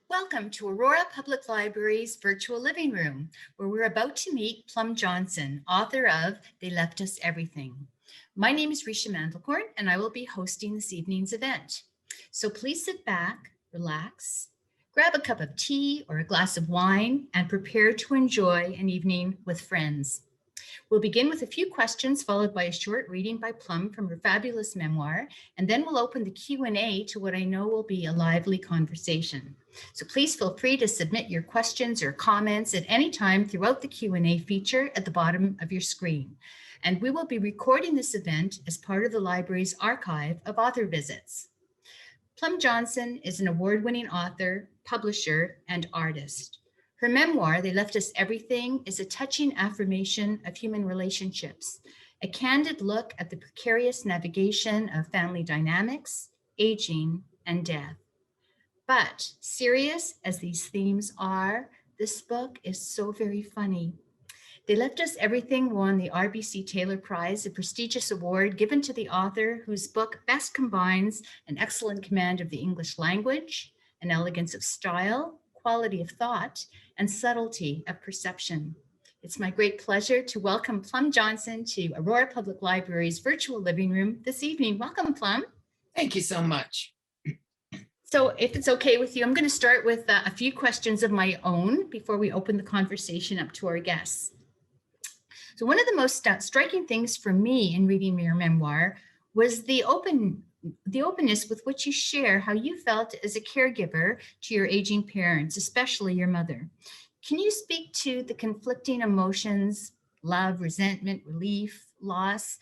Welcome to Aurora Public Library's virtual living room, where we're about to meet PLUM Johnson, author of They Left Us Everything. My name is Risha Mandelkorn, and I will be hosting this evening's event. So please sit back, relax, grab a cup of tea or a glass of wine, and prepare to enjoy an evening with friends. We'll begin with a few questions followed by a short reading by Plum from her fabulous memoir, and then we'll open the Q&A to what I know will be a lively conversation. So please feel free to submit your questions or comments at any time throughout the Q&A feature at the bottom of your screen. And we will be recording this event as part of the library's archive of author visits. Plum Johnson is an award-winning author, publisher, and artist. Her memoir, They Left Us Everything, is a touching affirmation of human relationships, a candid look at the precarious navigation of family dynamics, aging, and death. But serious as these themes are, this book is so very funny. They Left Us Everything won the RBC Taylor Prize, a prestigious award given to the author whose book best combines an excellent command of the English language, an elegance of style, quality of thought, and subtlety of perception. It's my great pleasure to welcome Plum Johnson to Aurora Public Library's virtual living room this evening. Welcome, Plum. Thank you so much. So if it's okay with you, I'm going to start with a few questions of my own before we open the conversation up to our guests. So one of the most striking things for me in reading your memoir was the openness with which you share how you felt as a caregiver to your aging parents, especially your mother. Can you speak to the conflicting emotions, love, resentment, relief, loss,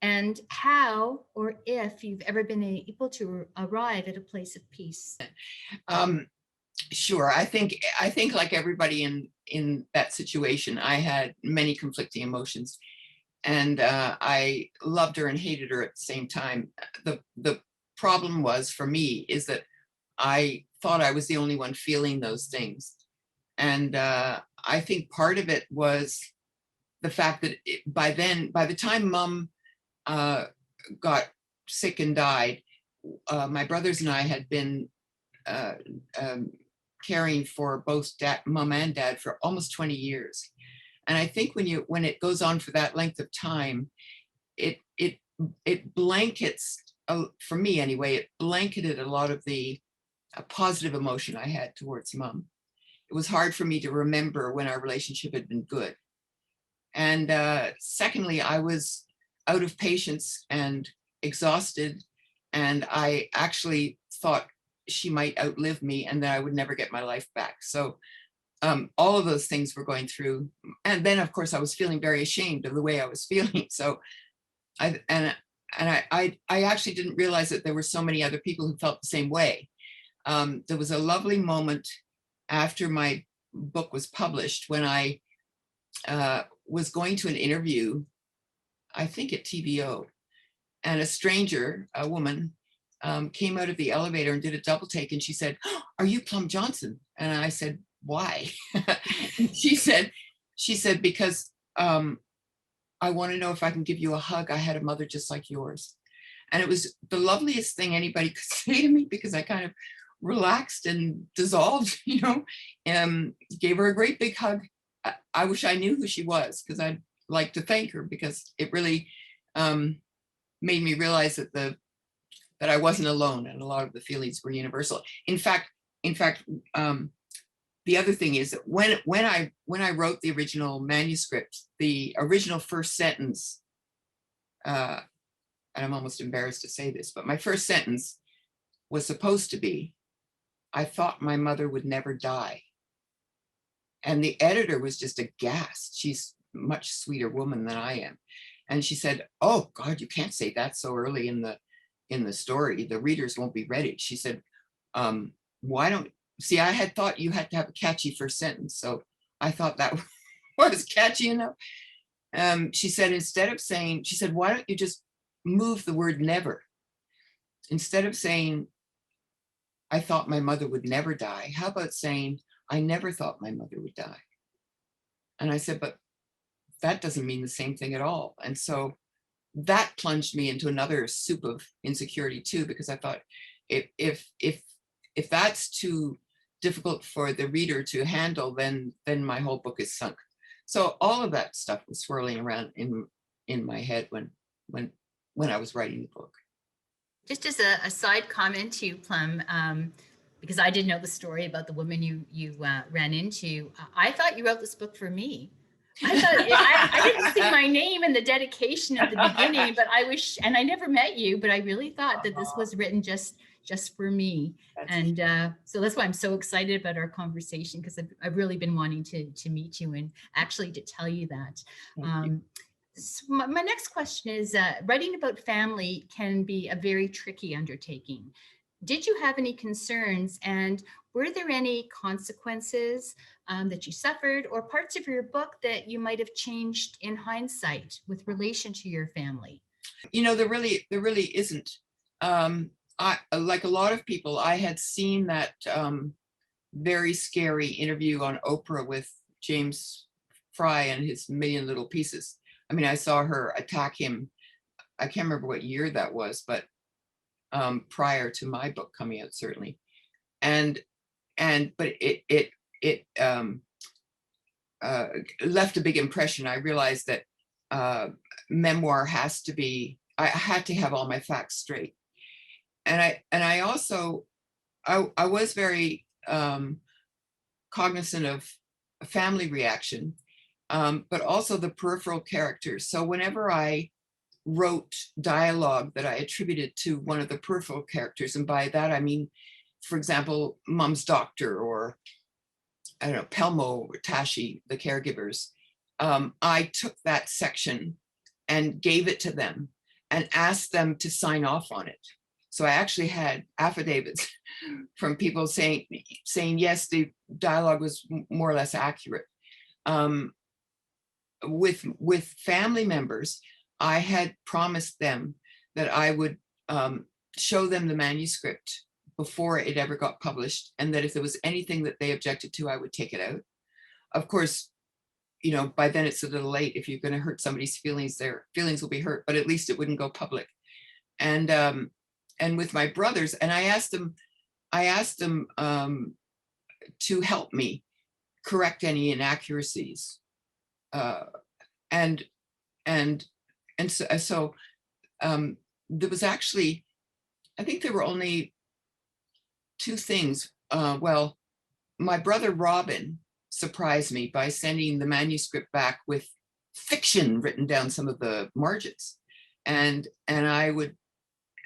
and how or if you've ever been able to arrive at a place of peace? Sure. I think like everybody in that situation, I had many conflicting emotions, and I loved her and hated her at the same time. The problem was for me is that I thought I was the only one feeling those things, and I think part of it was the fact that by the time Mom got sick and died, my brothers and I had been caring for both Mom and Dad for almost 20 years. And I think when it goes on for that length of time, it blankets, for me anyway, it blanketed a lot of the positive emotion I had towards Mom. It was hard for me to remember when our relationship had been good. And secondly, I was out of patience and exhausted, and I actually thought she might outlive me and that I would never get my life back. So all of those things were going through. And then of course I was feeling very ashamed of the way I was feeling. So I actually didn't realize that there were so many other people who felt the same way. There was a lovely moment after my book was published when I was going to an interview, I think at TVO, and a stranger, a woman, came out of the elevator and did a double take, and she said, "Oh, are you Plum Johnson?" And I said, "Why?" she said, "Because I want to know if I can give you a hug. I had a mother just like yours." And it was the loveliest thing anybody could say to me, because I kind of relaxed and dissolved, gave her a great big hug. I wish I knew who she was, because I'd like to thank her, because it really made me realize that I wasn't alone, and a lot of the feelings were universal. In fact, the other thing is that when I wrote the original manuscript, the original first sentence, and I'm almost embarrassed to say this, but my first sentence was supposed to be, "I thought my mother would never die." And the editor was just aghast. She's a much sweeter woman than I am. And she said, "Oh God, you can't say that so early in the story. The readers won't be ready." She said, "Why don't, see, I had thought you had to have a catchy first sentence. So I thought that was catchy enough." She said, "Why don't you just move the word never? Instead of saying, 'I thought my mother would never die,' how about saying, 'I never thought my mother would die'?" And I said, "But that doesn't mean the same thing at all." And so that plunged me into another soup of insecurity too, because I thought, if that's too difficult for the reader to handle, then my whole book is sunk. So all of that stuff was swirling around in my head when I was writing the book. Just as a side comment to Plum, because I didn't know the story about the woman you ran into. I thought you wrote this book for me. I thought I didn't see my name in the dedication at the beginning, but I wish, and I never met you, but I really thought that this was written just for me. And so that's why I'm so excited about our conversation, because I've really been wanting to meet you and actually to tell you that. So my next question is, writing about family can be a very tricky undertaking. Did you have any concerns, and were there any consequences that you suffered, or parts of your book that you might have changed in hindsight with relation to your family? You know, there really isn't. I, like a lot of people, I had seen that very scary interview on Oprah with James Fry and his Million Little Pieces. I mean, I saw her attack him. I can't remember what year that was, but prior to my book coming out, certainly. But it left a big impression. I realized that memoir has to be, I had to have all my facts straight. And I also, I was very cognizant of family reaction, but also the peripheral characters. So whenever I wrote dialogue that I attributed to one of the peripheral characters, and by that I mean, for example, Mom's doctor, or I don't know, Pelmo or Tashi, the caregivers, I took that section and gave it to them and asked them to sign off on it. So I actually had affidavits from people saying yes, the dialogue was more or less accurate. With family members, I had promised them that I would show them the manuscript before it ever got published, and that if there was anything that they objected to, I would take it out. Of course, you know, by then it's a little late. If you're going to hurt somebody's feelings, their feelings will be hurt, but at least it wouldn't go public. And with my brothers, and I asked them to help me correct any inaccuracies. And so there was actually, I think there were only two things. Well, my brother Robin surprised me by sending the manuscript back with fiction written down some of the margins. And I would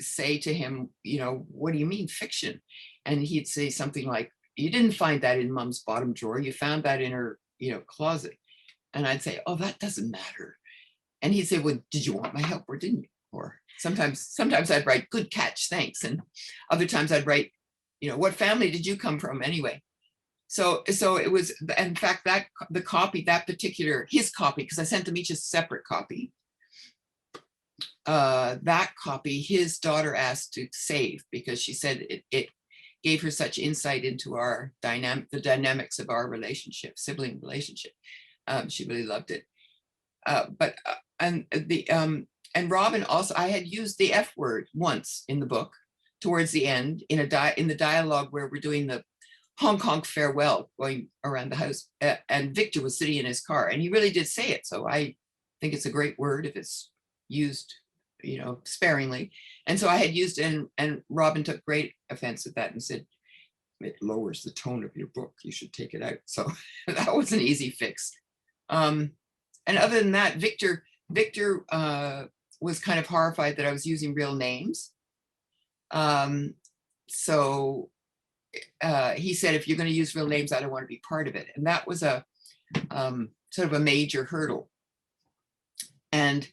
say to him, you know, what do you mean fiction? And he'd say something like, you didn't find that in Mom's bottom drawer, you found that in her, you know, closet. And I'd say, oh, that doesn't matter. And he'd say, well, did you want my help or didn't you? Or sometimes I'd write, good catch, thanks. And other times I'd write, you know, what family did you come from anyway? So it was, in fact, that the copy, that particular, his copy, because I sent them each a separate copy. That copy, his daughter asked to save because she said it gave her such insight into the dynamics of our relationship, sibling relationship. She really loved it. And Robin also, I had used the F word once in the book towards the end in the dialogue where we're doing the honk honk farewell going around the house, and Victor was sitting in his car and he really did say it. So I think it's a great word if it's used, you know, sparingly. And so I had used it, and Robin took great offense at that and said, it lowers the tone of your book, you should take it out. So that was an easy fix. And other than that, Victor was kind of horrified that I was using real names. So he said, if you're going to use real names, I don't want to be part of it. And that was a sort of a major hurdle. And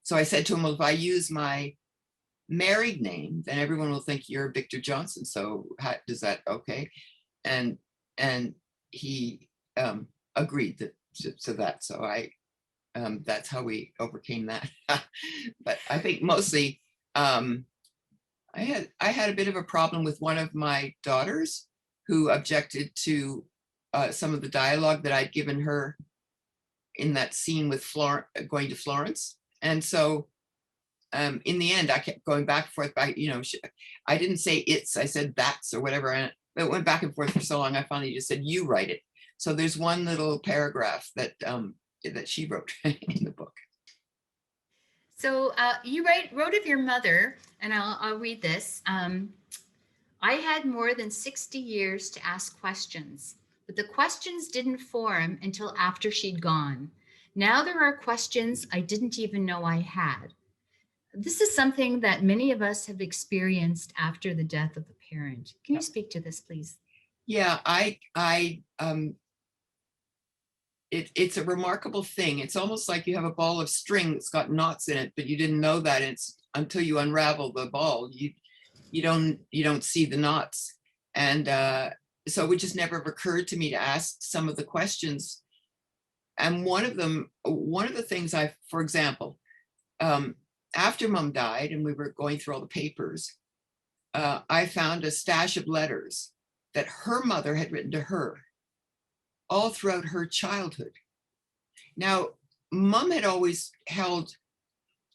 so I said to him, well, if I use my married name, then everyone will think you're Victor Johnson. So does that okay? And he agreed to that. So that's how we overcame that. But I think mostly I had a bit of a problem with one of my daughters who objected to some of the dialogue that I'd given her in that scene with going to Florence. And so in the end, I kept going back and forth. You know, I didn't say it's, I said that's or whatever. it went back and forth for so long, I finally just said, you write it. So there's one little paragraph that that she wrote in the book. So you wrote of your mother, and I'll read this. I had more than 60 years to ask questions, but the questions didn't form until after she'd gone. Now there are questions I didn't even know I had. This is something that many of us have experienced after the death of a parent. Can you speak to this, please? Yeah, it's a remarkable thing. It's almost like you have a ball of string that's got knots in it, but you didn't know that it's until you unravel the ball. You don't see the knots. And so it just never occurred to me to ask some of the questions. And one of the things for example, after Mom died and we were going through all the papers, I found a stash of letters that her mother had written to her all throughout her childhood. Now, Mom had always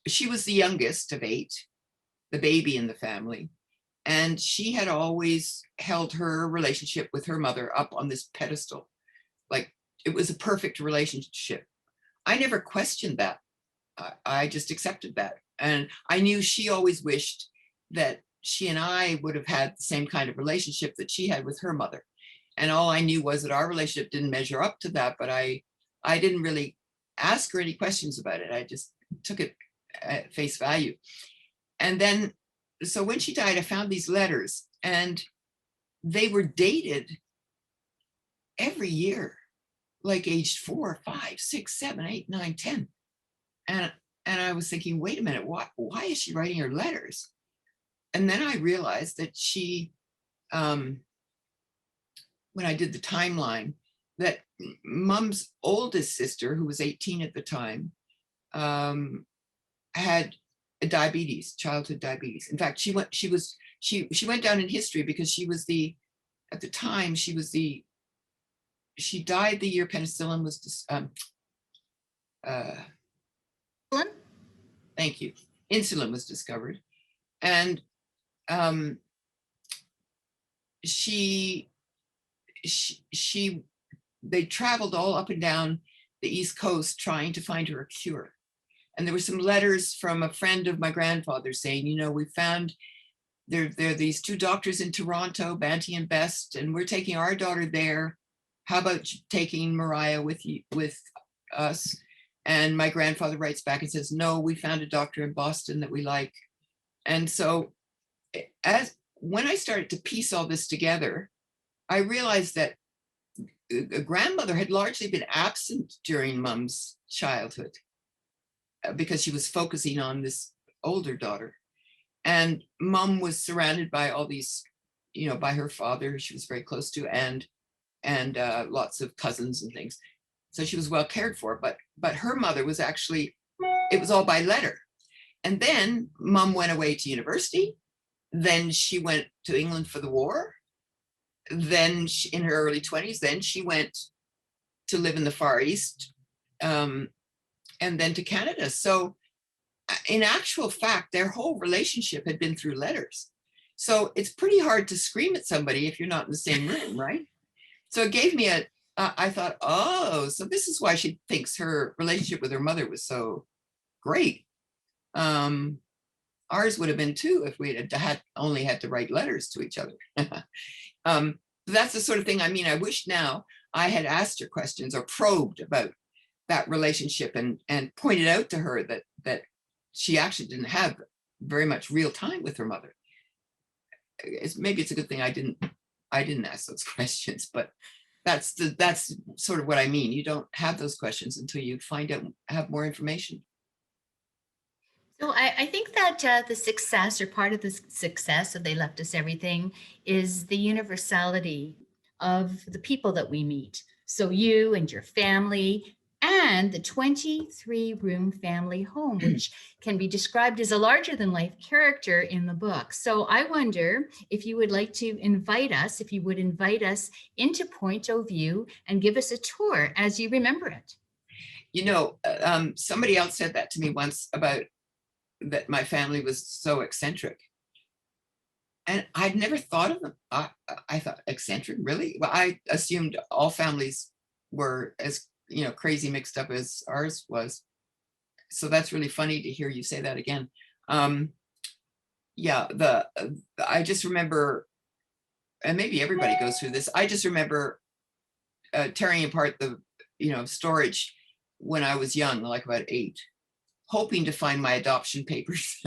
she was the youngest of 8, the baby in the family, and she had always held her relationship with her mother up on this pedestal. Like it was a perfect relationship. I never questioned that. I just accepted that. And I knew she always wished that she and I would have had the same kind of relationship that she had with her mother. And all I knew was that our relationship didn't measure up to that, but I didn't really ask her any questions about it. I just took it at face value. And then, so when she died, I found these letters and they were dated every year, like aged 4, 5, 6, 7, 8, 9, 10. And I was thinking, wait a minute, why is she writing her letters? And then I realized that she, when I did the timeline, that Mom's oldest sister, who was 18 at the time, had diabetes, childhood diabetes. In fact, she went down in history because she died the year penicillin was thank you. Insulin was discovered. And they traveled all up and down the East Coast trying to find her a cure. And there were some letters from a friend of my grandfather saying, we found there are these 2 doctors in Toronto, Banty and Best, and we're taking our daughter there. How about taking Mariah with us? And my grandfather writes back and says, no, we found a doctor in Boston that we like. And so when I started to piece all this together, I realized that a grandmother had largely been absent during Mom's childhood because she was focusing on this older daughter. And Mom was surrounded by all these, by her father, she was very close to, and lots of cousins and things. So she was well cared for, but her mother was actually, it was all by letter. And then Mom went away to university. Then she went to England for the war. Then in her early 20s, then she went to live in the Far East, and then to Canada. So in actual fact, their whole relationship had been through letters. So it's pretty hard to scream at somebody if you're not in the same room, right? So it gave me I thought, oh, so this is why she thinks her relationship with her mother was so great. Ours would have been too if we had only had to write letters to each other. That's the sort of thing, I wish now I had asked her questions or probed about that relationship and pointed out to her that she actually didn't have very much real time with her mother. Maybe it's a good thing I didn't ask those questions, but that's sort of what I mean. You don't have those questions until you have more information. So I think that the success, or part of the success of They Left Us Everything, is the universality of the people that we meet. So you and your family and the 23-room family home, which can be described as a larger than life character in the book. So I wonder if you would like to invite us into Point of View and give us a tour as you remember it. Somebody else said that to me once about that my family was so eccentric. And I'd never thought of them. I thought, eccentric, really? Well, I assumed all families were as, crazy mixed up as ours was. So that's really funny to hear you say that again. Yeah, I just remember, and maybe everybody goes through this. I just remember tearing apart the, storage when I was young, like about 8, hoping to find my adoption papers,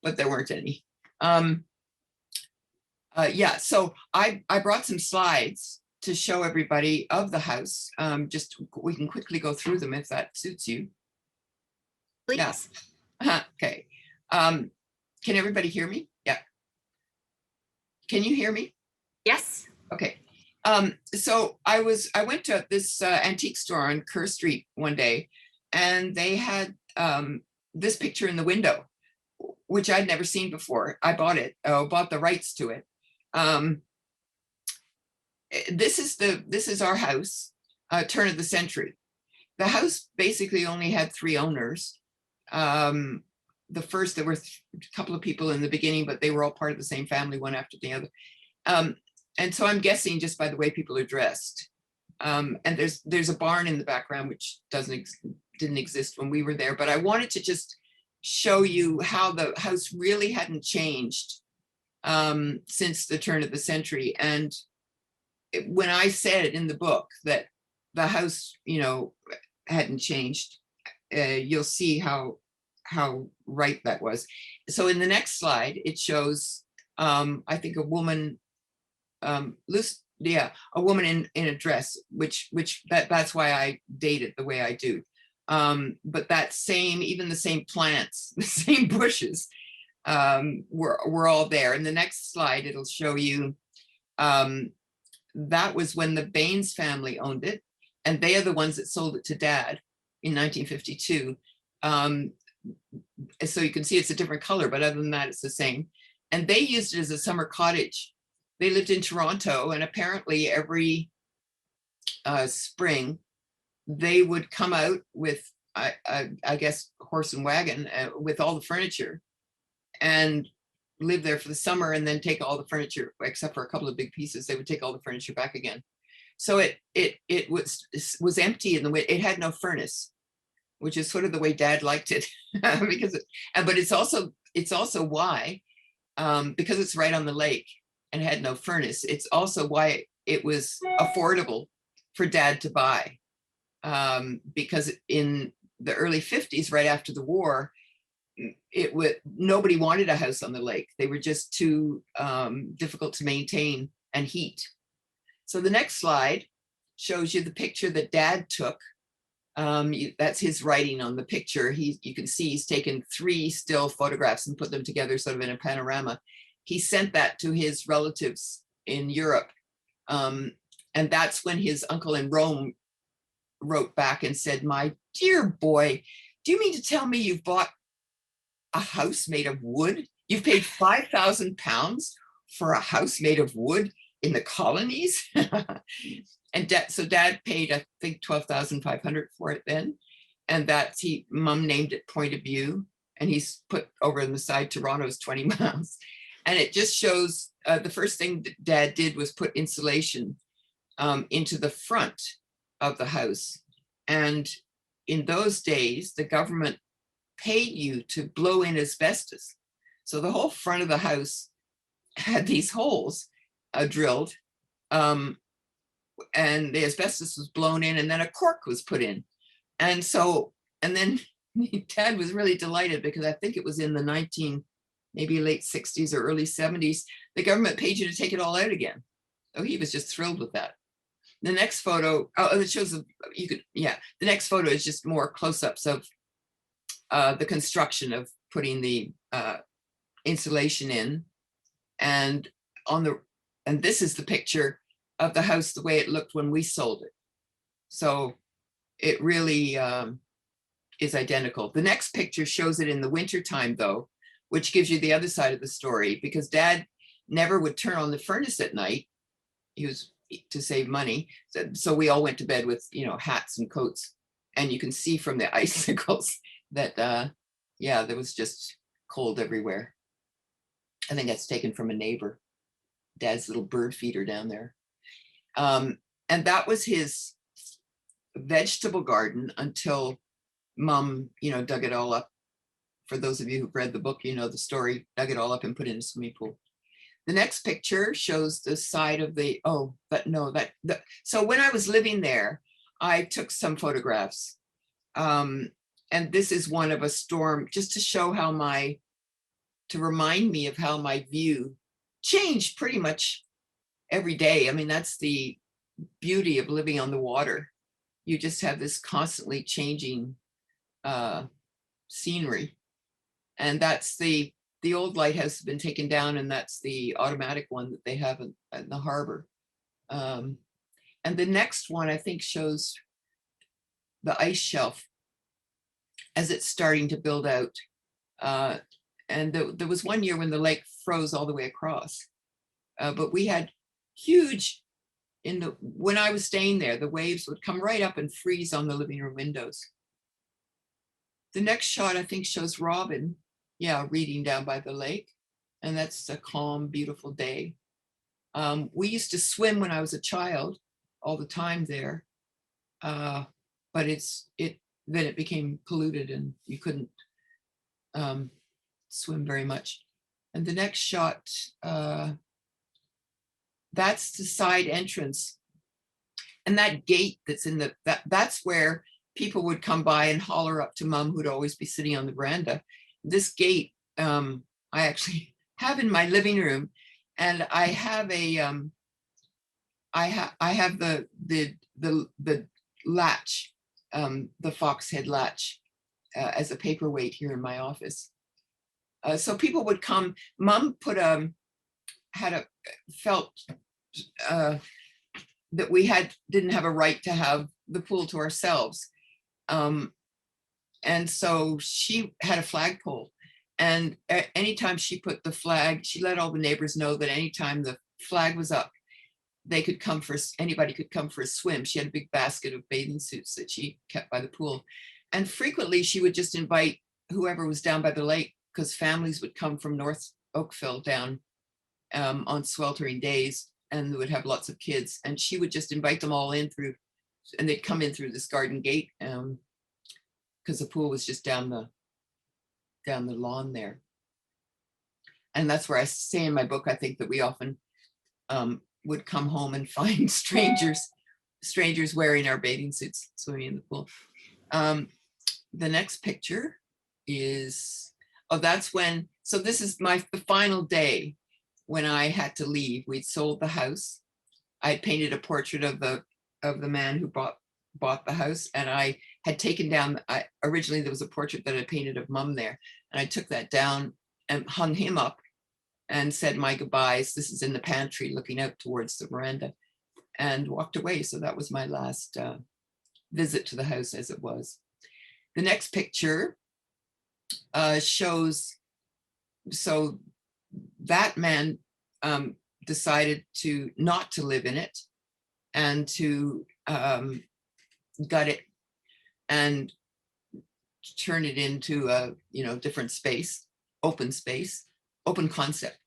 but there weren't any. Yeah, so I brought some slides to show everybody of the house. Just we can quickly go through them if that suits you. Please. Yeah. Okay. Can everybody hear me? Yeah. Can you hear me? Yes. Okay. So I went to this antique store on Kerr Street one day, and they had this picture in the window, which I'd never seen before. I bought it, bought the rights to it. This is our house, turn of the century. The house basically only had 3 owners. The first, there were a couple of people in the beginning, but they were all part of the same family, one after the other. And so I'm guessing just by the way people are dressed. And there's a barn in the background, which didn't exist when we were there. But I wanted to just show you how the house really hadn't changed since the turn of the century. And when I said in the book that the house, hadn't changed, you'll see how right that was. So in the next slide, it shows, I think, a woman, a woman in a dress, which that's why I date it the way I do. But even the same plants, the same bushes, were all there. In the next slide, it'll show you, that was when the Baines family owned it, and they are the ones that sold it to Dad in 1952. So you can see it's a different color, but other than that, it's the same. And they used it as a summer cottage. They lived in Toronto, and apparently every spring they would come out with, I guess, horse and wagon with all the furniture, and live there for the summer, and then take all the furniture, except for a couple of big pieces, they would take all the furniture back again. So it was empty in the way, it had no furnace, which is sort of the way Dad liked it. But it's also why, because it's right on the lake and had no furnace, it's also why it was affordable for Dad to buy. Because in the early 50s, right after the war, nobody wanted a house on the lake. They were just too difficult to maintain and heat. So the next slide shows you the picture that Dad took. That's his writing on the picture. You can see he's taken 3 still photographs and put them together sort of in a panorama. He sent that to his relatives in Europe. And that's when his uncle in Rome wrote back and said, "My dear boy, do you mean to tell me you've bought a house made of wood? You've paid £5,000 for a house made of wood in the colonies?" And so Dad paid, I think, $12,500 for it then. And Mom named it Point of View, and he's put over on the side, Toronto's 20 miles. And it just shows, the first thing that Dad did was put insulation into the front of the house. And in those days, the government paid you to blow in asbestos. So the whole front of the house had these holes drilled, and the asbestos was blown in, and then a cork was put in. And then Dad was really delighted, because I think it was in the maybe late 60s or early 70s, the government paid you to take it all out again. So he was just thrilled with that. The next photo, it shows, the next photo is just more close-ups of the construction of putting the insulation in. And this is the picture of the house the way it looked when we sold it. So it really is identical. The next picture shows it in the winter time, though, which gives you the other side of the story, because Dad never would turn on the furnace at night. He was to save money. So we all went to bed with, hats and coats, and you can see from the icicles that, there was just cold everywhere. I think that's taken from a neighbor. Dad's little bird feeder down there. And that was his vegetable garden until Mom, dug it all up. For those of you who've read the book, you know the story, dug it all up and put it in a swimming pool. The next picture shows the side of the, so when I was living there, I took some photographs. And this is one of a storm, just to show to remind me of how my view changed pretty much every day. I mean, that's the beauty of living on the water. You just have this constantly changing scenery. And that's the old lighthouse has been taken down, and that's the automatic one that they have in the harbor. And the next one, I think, shows the ice shelf as it's starting to build out. And there was one year when the lake froze all the way across. But we had huge, when I was staying there, the waves would come right up and freeze on the living room windows. The next shot, I think, shows Robin, reading down by the lake. And that's a calm, beautiful day. We used to swim when I was a child all the time there. But then it became polluted and you couldn't swim very much. And the next shot, that's the side entrance. And that gate that's in that's where people would come by and holler up to Mom, who'd always be sitting on the veranda. This gate, I actually have in my living room, and I have I have the latch, the fox head latch, as a paperweight here in my office. So people would come. Mom felt that we didn't have a right to have the pool to ourselves. And so she had a flagpole, and anytime she put the flag, she let all the neighbors know that anytime the flag was up, anybody could come for a swim. She had a big basket of bathing suits that she kept by the pool. And frequently she would just invite whoever was down by the lake, because families would come from North Oakville down on sweltering days, and they would have lots of kids. And she would just invite them all in and they'd come in through this garden gate, because the pool was just down the lawn there. And that's where I say in my book, I think that we often would come home and find strangers wearing our bathing suits swimming in the pool. The next picture is, that's when, so this is the final day when I had to leave. We'd sold the house. I painted a portrait of the man who bought the house, and I had taken down, originally there was a portrait that I painted of Mom there, and I took that down and hung him up and said my goodbyes. This is in the pantry looking out towards the veranda, and walked away. So that was my last visit to the house as it was. The next picture shows, so that man decided not to live in it, and to gut it and turn it into a different space, open concept.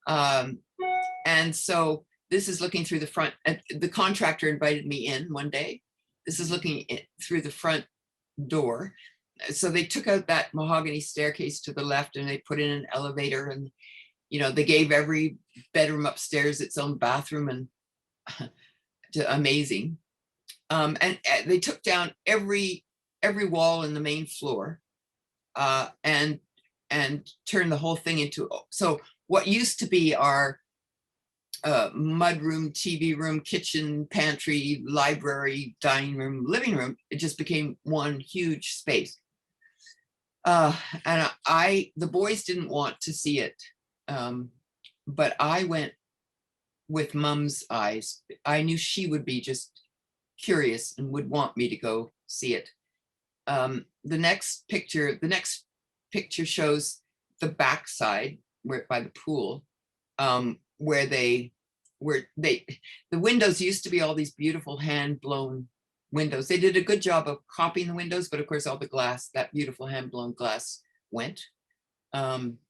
And so this is looking through the front. The contractor invited me in one day. This is looking through the front door. So they took out that mahogany staircase to the left, and they put in an elevator, and they gave every bedroom upstairs its own bathroom, and amazing. And they took down every wall in the main floor, and turned the whole thing into, so what used to be our mud room, TV room, kitchen, pantry, library, dining room, living room, it just became one huge space. And the boys didn't want to see it, but I went with Mom's eyes. I knew she would be just curious and would want me to go see it. The next picture shows the backside, where by the pool, where the windows used to be all these beautiful hand-blown windows. They did a good job of copying the windows, but of course all the glass, that beautiful hand-blown glass, went,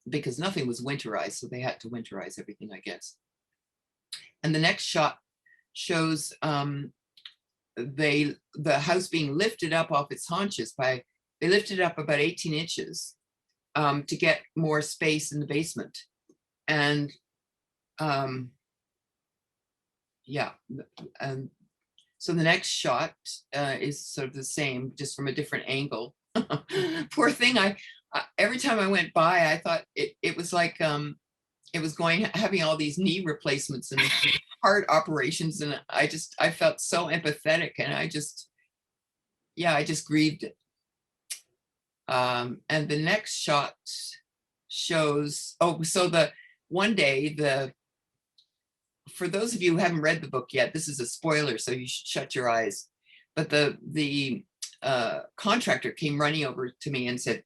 because nothing was winterized, so they had to winterize everything, I guess. And the next shot shows the house being lifted up off its haunches they lifted it up about 18 inches to get more space in the basement. And yeah, and so the next shot is sort of the same, just from a different angle. Poor thing, every time I went by, I thought it was like it was having all these knee replacements and heart operations, and I felt so empathetic, and I just grieved it. And the next shot shows, so the one day, for those of you who haven't read the book yet, this is a spoiler, so you should shut your eyes. But the contractor came running over to me and said,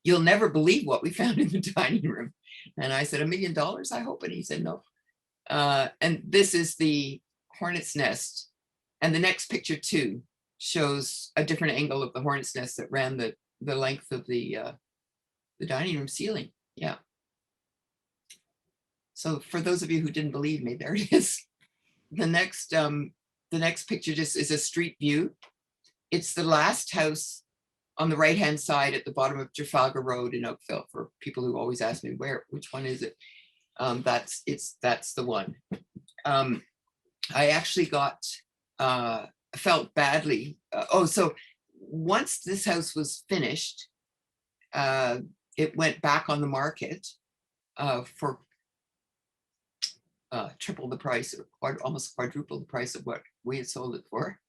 "You'll never believe what we found in the dining room." And I said, $1 million, I hope. And he said, "No." And this is the hornet's nest. And the next picture too shows a different angle of the hornet's nest that ran the length of the dining room ceiling. Yeah. So for those of you who didn't believe me, there it is. The next picture just is a street view. It's the last house on the right-hand side at the bottom of Trafalgar Road in Oakville, for people who always ask me which one is it. That's the one. I actually felt badly. So once this house was finished, it went back on the market for triple the price, or almost quadruple the price of what we had sold it for.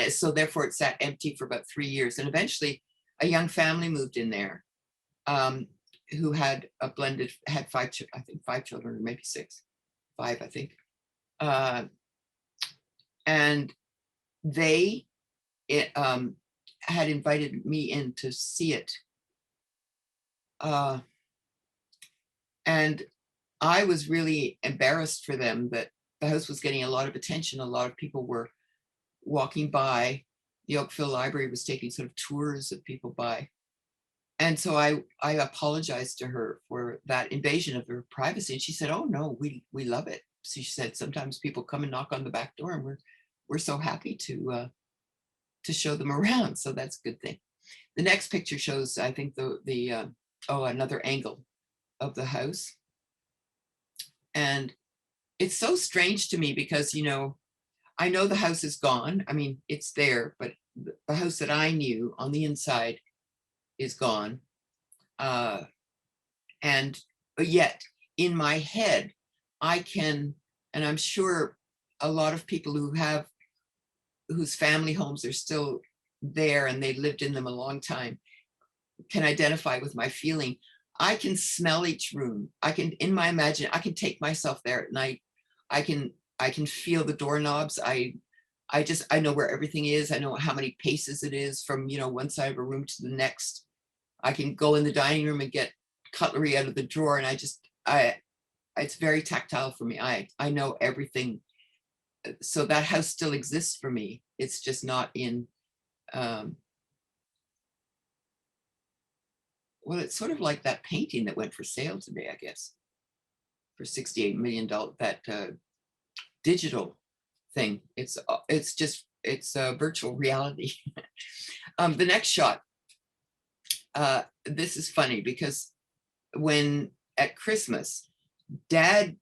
So therefore it sat empty for about 3 years, and eventually a young family moved in there who had five children, or maybe five, I think. And they had invited me in to see it. And I was really embarrassed for them that the house was getting a lot of attention. A lot of people were walking by. The Oakville Library was taking sort of tours of people by. And so I apologized to her for that invasion of her privacy. And she said, "Oh no, we love it." So she said, "Sometimes people come and knock on the back door, and we're so happy to show them around." So that's a good thing. The next picture shows, I think, another angle of the house. And it's so strange to me because, I know the house is gone. I mean, it's there, but the house that I knew on the inside is gone. But yet in my head, I can, and I'm sure a lot of people whose family homes are still there and they lived in them a long time can identify with my feeling. I can smell each room. I can take myself there at night. I can feel the doorknobs. I know where everything is. I know how many paces it is from, one side of a room to the next. I can go in the dining room and get cutlery out of the drawer. And it's very tactile for me. I know everything. So that house still exists for me. It's just not in, well, it's sort of like that painting that went for sale today, I guess, for $68 million, that digital thing. It's a virtual reality. The next shot, this is funny because when at Christmas, Dad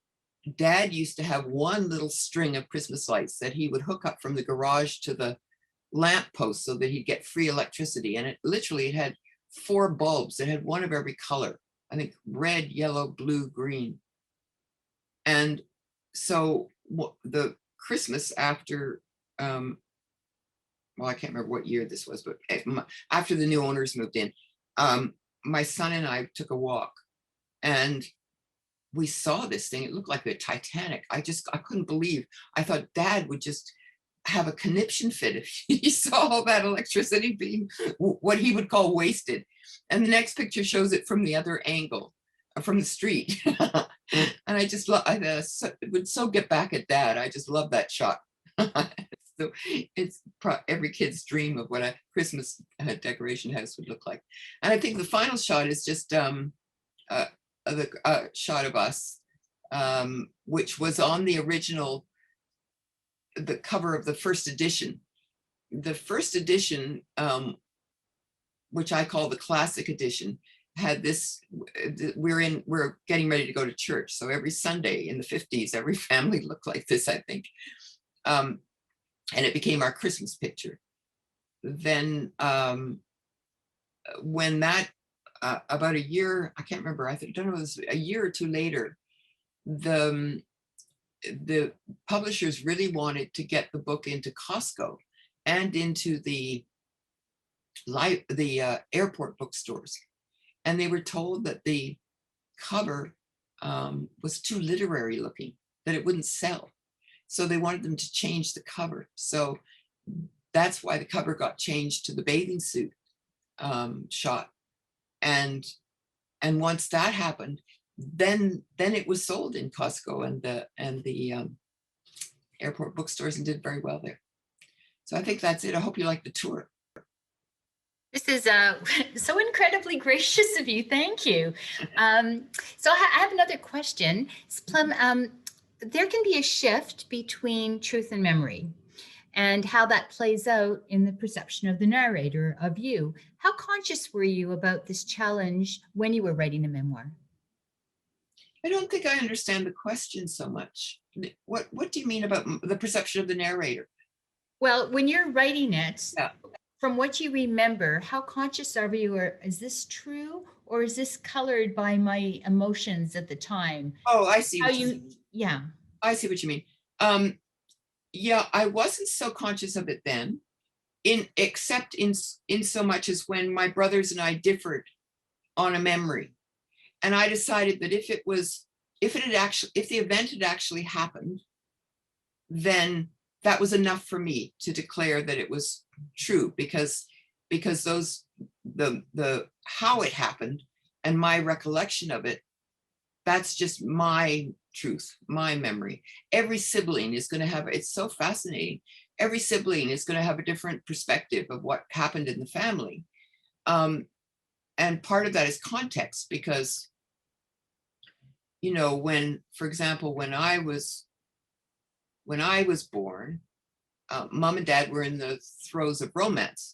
used to have one little string of Christmas lights that he would hook up from the garage to the lamp post so that he'd get free electricity. And it had 4 bulbs. It had one of every color. I think red, yellow, blue, green. And so the Christmas after, well, I can't remember what year this was, but after the new owners moved in, my son and I took a walk, and we saw this thing. It looked like the Titanic. I couldn't believe. I thought Dad would just have a conniption fit if he saw all that electricity being what he would call wasted. And the next picture shows it from the other angle, from the street. And I just would so get back at Dad. I just love that shot. So it's every kid's dream of what a Christmas decoration house would look like. And I think the final shot is just the shot of us which was on the original, the cover of the first edition. The first edition, which I call the classic edition, had this, we're getting ready to go to church. So every Sunday in the 50s, every family looked like this, I think. And it became our Christmas picture. Then when that, about a year, I can't remember, I don't know, it was a year or two later, the publishers really wanted to get the book into Costco and into the airport bookstores. And they were told that the cover was too literary looking, that it wouldn't sell. So they wanted them to change the cover. So that's why the cover got changed to the bathing suit shot. And once that happened, then it was sold in Costco and the airport bookstores, and did very well there. So I think that's it. I hope you like the tour. This is so incredibly gracious of you. Thank you. So I have another question. Plum, there can be a shift between truth and memory, and how that plays out in the perception of the narrator of you. How conscious were you about this challenge when you were writing a memoir? I don't think I understand the question so much. What do you mean about the perception of the narrator? Well, when you're writing it, Yeah. from what you remember, how conscious are you, or is this true, or is this colored by my emotions at the time? Oh, I see. How you, yeah. I see what you mean. Yeah, I wasn't so conscious of it then, except in so much as when my brothers and I differed on a memory. And I decided that if the event had actually happened, then that was enough for me to declare that it was true, because the how it happened and my recollection of it, that's just my truth, my memory. Every sibling is going to have, it's so fascinating. Every sibling is going to have a different perspective of what happened in the family. And part of that is context, because, you know, when, for example, when I was born, Mom and Dad were in the throes of romance.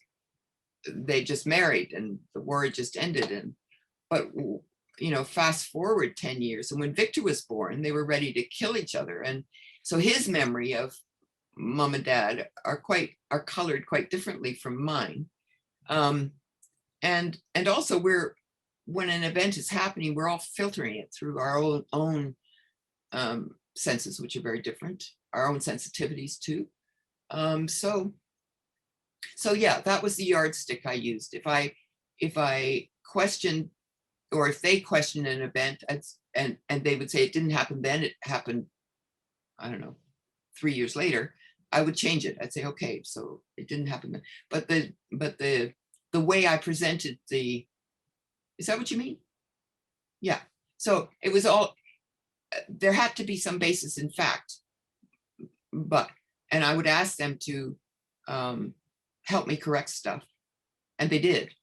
They just married and the war just ended. But you know, fast forward 10 years, and when Victor was born, they were ready to kill each other. And so his memory of Mom and Dad are colored quite differently from mine. And also, when an event is happening, we're all filtering it through our own senses, which are very different, our own sensitivities too. So yeah, that was the yardstick I used. If I questioned, or if they questioned an event, and they would say it didn't happen then, it happened, I don't know, 3 years later, I would change it. I'd say, okay, so it didn't happen then. But the way I presented is that what you mean? Yeah. So it was all, there had to be some basis in fact, and I would ask them to help me correct stuff, and they did.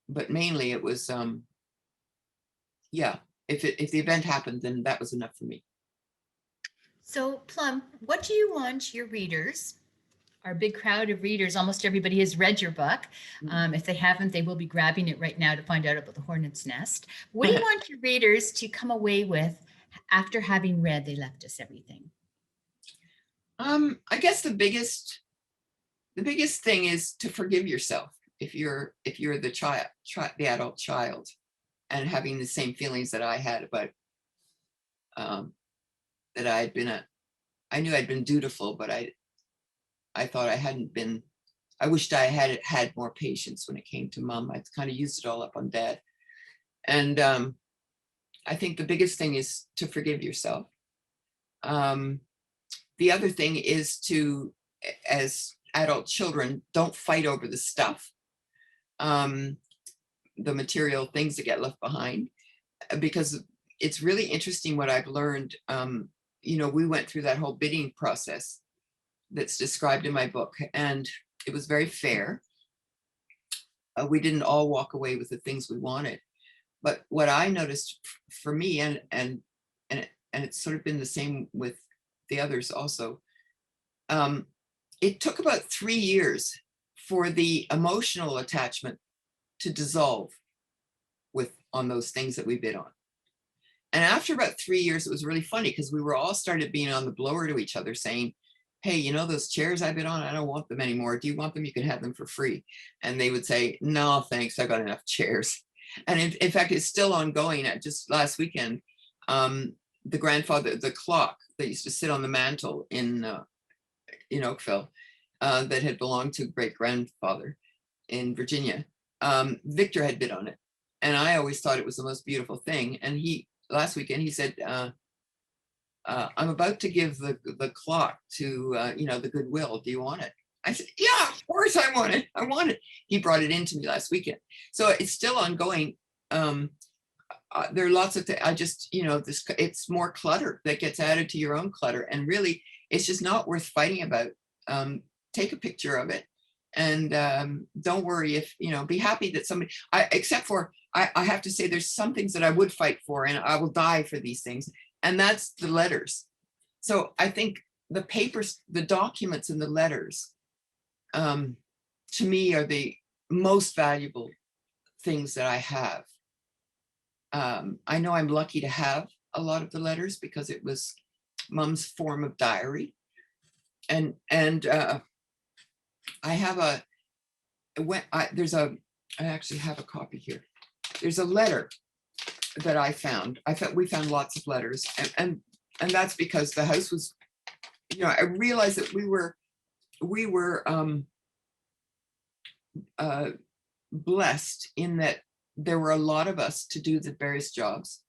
But mainly it was, yeah, if the event happened, then that was enough for me. So Plum, what do you want your readers, our big crowd of readers, almost everybody has read your book. If they haven't, they will be grabbing it right now to find out about the hornet's nest. What do you want your readers to come away with after having read They Left Us Everything? I guess the biggest thing is to forgive yourself if you're the adult child, and having the same feelings that I had about that I knew I'd been dutiful, but I thought I hadn't been. I wished I had more patience when it came to Mom. I kind of used it all up on Dad. And I think the biggest thing is to forgive yourself. The other thing is to, as adult children, don't fight over the stuff, the material things that get left behind, because it's really interesting what I've learned. You know, we went through that whole bidding process that's described in my book, and it was very fair. We didn't all walk away with the things we wanted, But what I noticed for me, and it's sort of been the same with the others also, it took about 3 years for the emotional attachment to dissolve on those things that we bid on. And after about 3 years, it was really funny because we were all started being on the blower to each other saying, hey, you know, those chairs I bid on, I don't want them anymore. Do you want them? You can have them for free. And they would say, no, thanks. I got enough chairs. And in fact, it's still ongoing. Just last weekend, the grandfather, the clock that used to sit on the mantle in Oakville, that had belonged to great grandfather in Virginia, Victor had bid on it. And I always thought it was the most beautiful thing. And last weekend, he said, I'm about to give the clock to, the Goodwill. Do you want it? I said, yeah, of course I want it. I want it. He brought it in to me last weekend. So it's still ongoing. There are lots of things. I just, it's more clutter that gets added to your own clutter. And really, it's just not worth fighting about. Take a picture of it. And don't worry if, be happy that somebody, except for, I have to say there's some things that I would fight for, and I will die for these things. And that's the letters. So I think the papers, the documents and the letters, to me are the most valuable things that I have. I know I'm lucky to have a lot of the letters because it was Mom's form of diary. And I have I actually have a copy here. There's a letter that I found. We found lots of letters, and that's because the house was, I realized that we were blessed in that there were a lot of us to do the various jobs.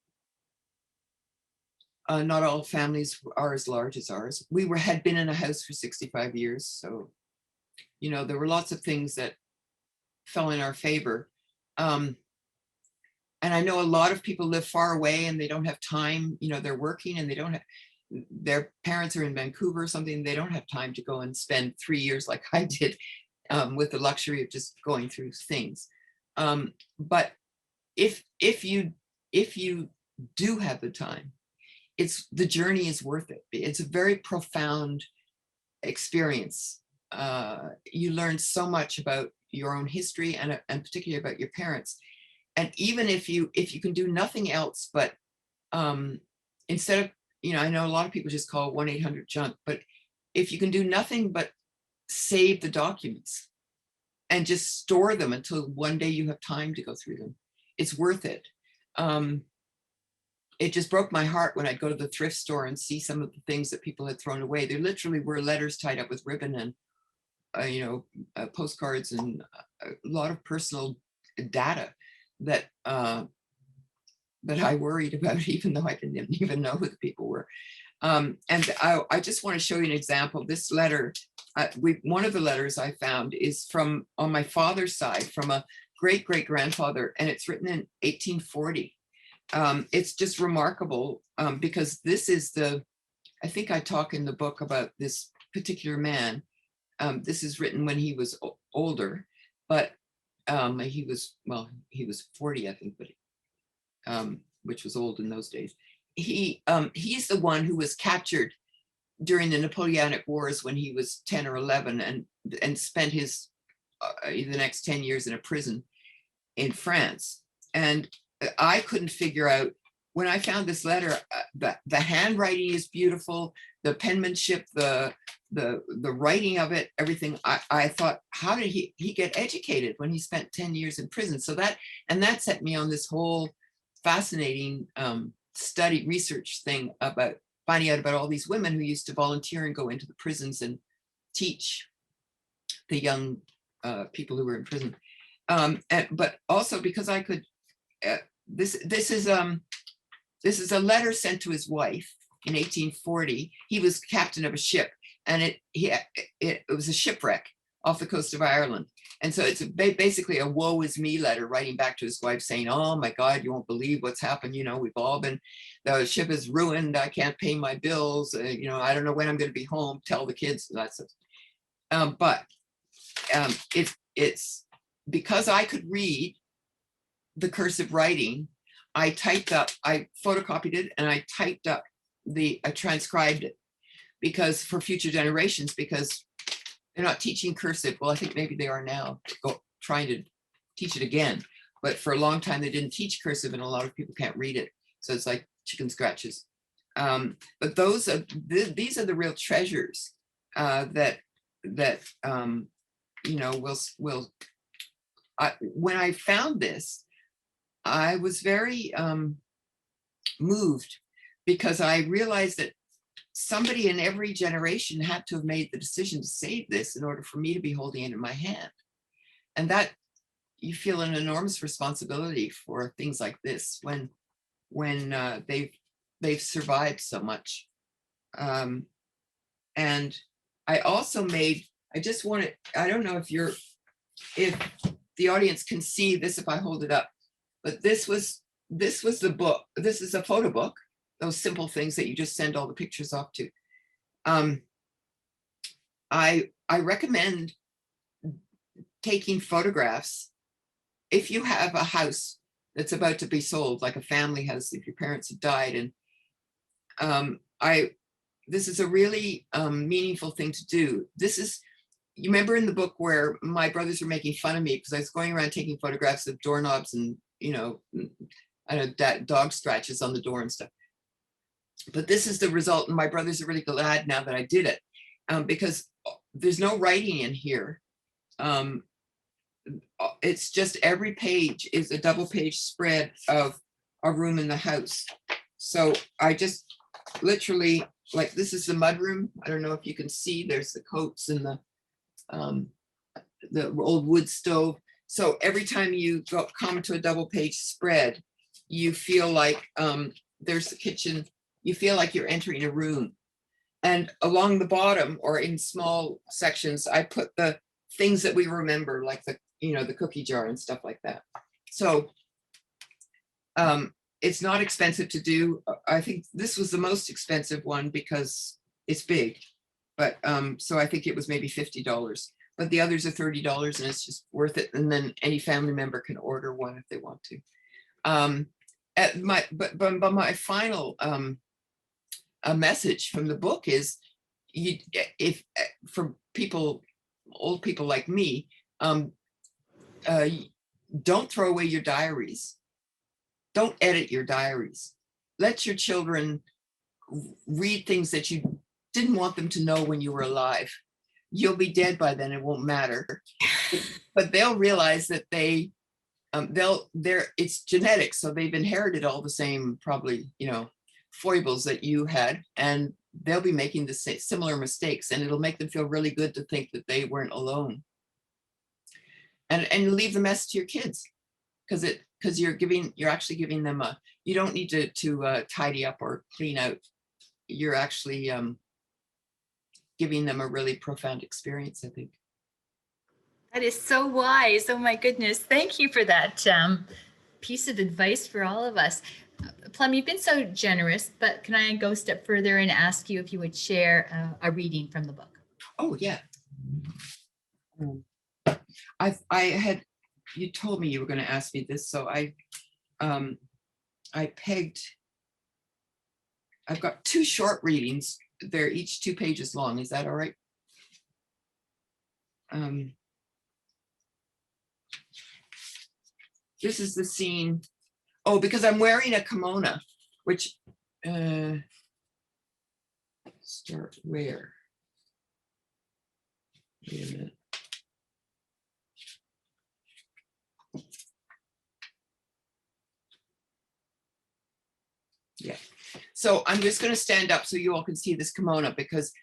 Not all families are as large as ours. We had been in a house for 65 years, so there were lots of things that fell in our favor. And I know a lot of people live far away and they don't have time, they're working and they don't have, their parents are in Vancouver or something, they don't have time to go and spend 3 years like I did, with the luxury of just going through things. But if you do have the time, the journey is worth it. It's a very profound experience. You learn so much about your own history and particularly about your parents. And even if you can do nothing else, but instead of, I know a lot of people just call 1-800-JUNK, but if you can do nothing but save the documents and just store them until one day you have time to go through them, it's worth it. It just broke my heart when I'd go to the thrift store and see some of the things that people had thrown away. There literally were letters tied up with ribbon and, postcards and a lot of personal data that I worried about, even though I didn't even know who the people were. And I just want to show you an example. This letter, one of the letters I found is from, on my father's side, from a great-great-grandfather, and it's written in 1840. It's just remarkable because this is I think I talk in the book about this particular man. This is written when he was older, but he was 40, I think, but which was old in those days. He's the one who was captured during the Napoleonic Wars when he was 10 or 11 and spent the next 10 years in a prison in France. And I couldn't figure out, when I found this letter, the handwriting is beautiful, the penmanship, the writing of it, everything. I thought, how did he get educated when he spent 10 years in prison? So that set me on this whole fascinating research thing about finding out about all these women who used to volunteer and go into the prisons and teach the young people who were in prison. But also because I could, this is a letter sent to his wife in 1840. He was captain of a ship, and it was a shipwreck off the coast of Ireland. And so it's basically a woe is me letter writing back to his wife saying, oh my God, you won't believe what's happened. We've all been, the ship is ruined. I can't pay my bills. I don't know when I'm going to be home. Tell the kids. That's it. But it's because I could read the cursive writing, I photocopied it and I typed up I transcribed it because for future generations, because they're not teaching cursive. Well, I think maybe they are now, trying to teach it again. But for a long time, they didn't teach cursive and a lot of people can't read it. So it's like chicken scratches. But these are the real treasures that you know, when I found this, I was very moved because I realized that somebody in every generation had to have made the decision to save this in order for me to be holding it in my hand. And that you feel an enormous responsibility for things like this when they've survived so much. And I also made, I just wanted, I don't know if the audience can see this if I hold it up, but this was the book. This is a photo book, those simple things that you just send all the pictures off to. I recommend taking photographs if you have a house that's about to be sold, like a family house, if your parents have died. And this is a really meaningful thing to do. This is, you remember in the book where my brothers were making fun of me because I was going around taking photographs of doorknobs and, you know, I know dog scratches on the door and stuff. But this is the result, and my brothers are really glad now that I did it, because there's no writing in here. It's just every page is a double page spread of a room in the house. So I just literally, like, this is the mud room. I don't know if you can see, there's the coats and the old wood stove. So every time you come to a double page spread, you feel like there's the kitchen. You feel like you're entering a room. And along the bottom or in small sections, I put the things that we remember, like the, you know, the cookie jar and stuff like that. So it's not expensive to do. I think this was the most expensive one because it's big. But so I think it was maybe $50, but the others are $30 and it's just worth it. And then any family member can order one if they want to. But my final a message from the book is, if for people, old people like me, don't throw away your diaries. Don't edit your diaries. Let your children read things that you didn't want them to know when you were alive. You'll be dead by then, it won't matter. But they'll realize that it's genetic, so they've inherited all the same, probably, you know, foibles that you had, and they'll be making the same similar mistakes, and it'll make them feel really good to think that they weren't alone. And leave the mess to your kids, because you're actually giving them you don't need to tidy up or clean out. You're actually giving them a really profound experience, I think. That is so wise. Oh my goodness. Thank you for that piece of advice for all of us. Plum, you've been so generous, but can I go a step further and ask you if you would share a reading from the book? Oh, yeah. You told me you were going to ask me this, so I've got two short readings. They're each 2 pages long. Is that all right? This is the scene. Oh, because I'm wearing a kimono, which start where? Wait a minute. Yeah. So I'm just going to stand up so you all can see this kimono, because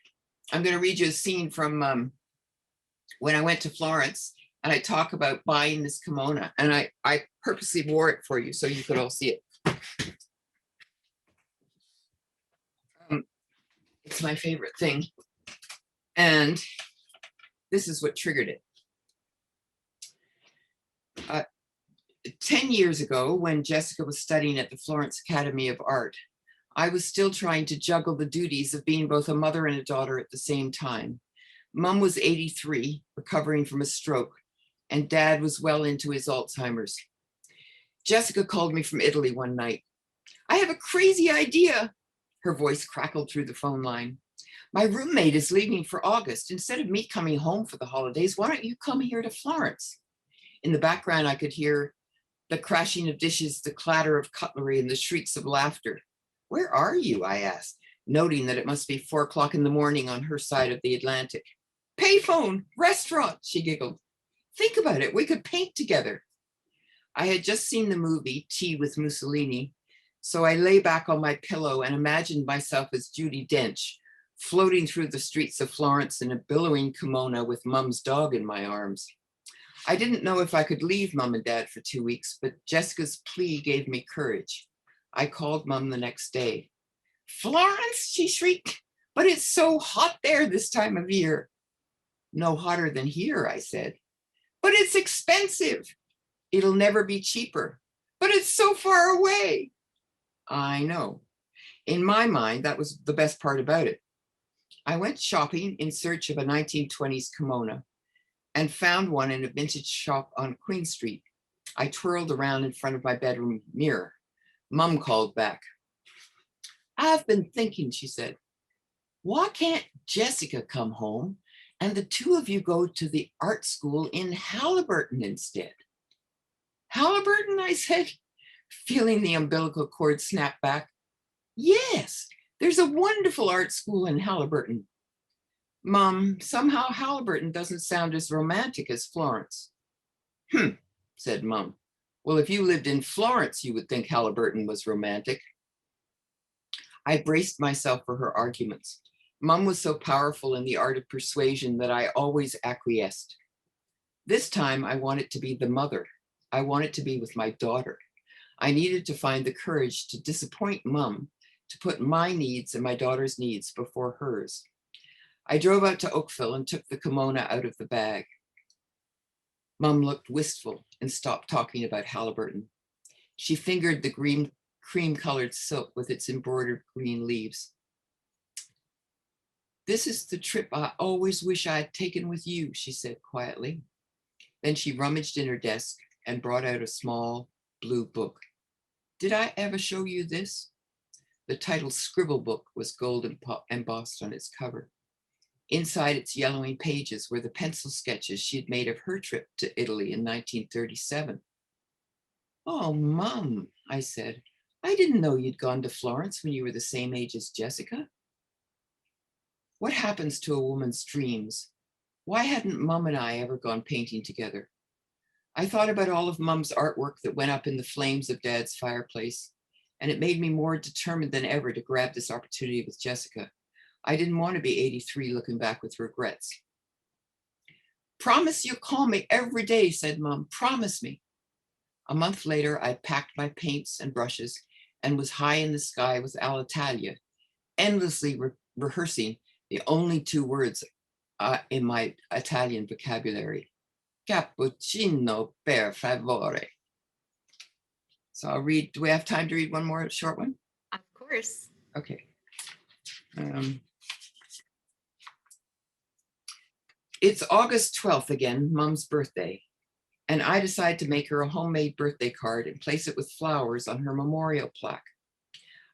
I'm going to read you a scene from when I went to Florence, and I talk about buying this kimono, and I purposely wore it for you so you could all see it. It's my favorite thing. And this is what triggered it. 10 years ago, when Jessica was studying at the Florence Academy of Art, I was still trying to juggle the duties of being both a mother and a daughter at the same time. Mom was 83, recovering from a stroke, and Dad was well into his Alzheimer's. Jessica called me from Italy one night. I have a crazy idea. Her voice crackled through the phone line. My roommate is leaving for August. Instead of me coming home for the holidays, why don't you come here to Florence? In the background, I could hear the crashing of dishes, the clatter of cutlery, and the shrieks of laughter. Where are you? I asked, noting that it must be 4 o'clock in the morning on her side of the Atlantic. Payphone, restaurant, she giggled. Think about it, we could paint together. I had just seen the movie Tea with Mussolini, so I lay back on my pillow and imagined myself as Judi Dench, floating through the streets of Florence in a billowing kimono with Mum's dog in my arms. I didn't know if I could leave Mum and Dad for 2 weeks, but Jessica's plea gave me courage. I called Mum the next day. Florence, she shrieked, but it's so hot there this time of year. No hotter than here, I said. But it's expensive. It'll never be cheaper. But it's so far away. I know. In my mind, that was the best part about it. I went shopping in search of a 1920s kimono and found one in a vintage shop on Queen Street. I twirled around in front of my bedroom mirror. Mum called back. I've been thinking, she said, why can't Jessica come home and the two of you go to the art school in Halliburton instead? Halliburton, I said, feeling the umbilical cord snap back. Yes, there's a wonderful art school in Halliburton. Mum, somehow Halliburton doesn't sound as romantic as Florence. Said Mum. Well, if you lived in Florence, you would think Halliburton was romantic. I braced myself for her arguments. Mum was so powerful in the art of persuasion that I always acquiesced. This time I wanted to be the mother. I wanted to be with my daughter. I needed to find the courage to disappoint Mum, to put my needs and my daughter's needs before hers. I drove out to Oakville and took the kimono out of the bag. Mum looked wistful and stopped talking about Halliburton. She fingered the green cream-colored silk with its embroidered green leaves. This is the trip I always wish I had taken with you, she said quietly. Then she rummaged in her desk and brought out a small blue book. Did I ever show you this? The title Scribble Book was gold embossed on its cover. Inside its yellowing pages were the pencil sketches she had made of her trip to Italy in 1937. Oh, Mum, I said, I didn't know you'd gone to Florence when you were the same age as Jessica. What happens to a woman's dreams? Why hadn't Mum and I ever gone painting together? I thought about all of Mum's artwork that went up in the flames of Dad's fireplace, and it made me more determined than ever to grab this opportunity with Jessica. I didn't want to be 83 looking back with regrets. Promise you'll call me every day, said Mum. Promise me. A month later, I packed my paints and brushes and was high in the sky with Alitalia, endlessly rehearsing the only 2 words in my Italian vocabulary. Cappuccino per favore. So I'll read, do we have time to read one more short one? Of course. Okay. It's August 12th again, Mum's birthday, and I decide to make her a homemade birthday card and place it with flowers on her memorial plaque.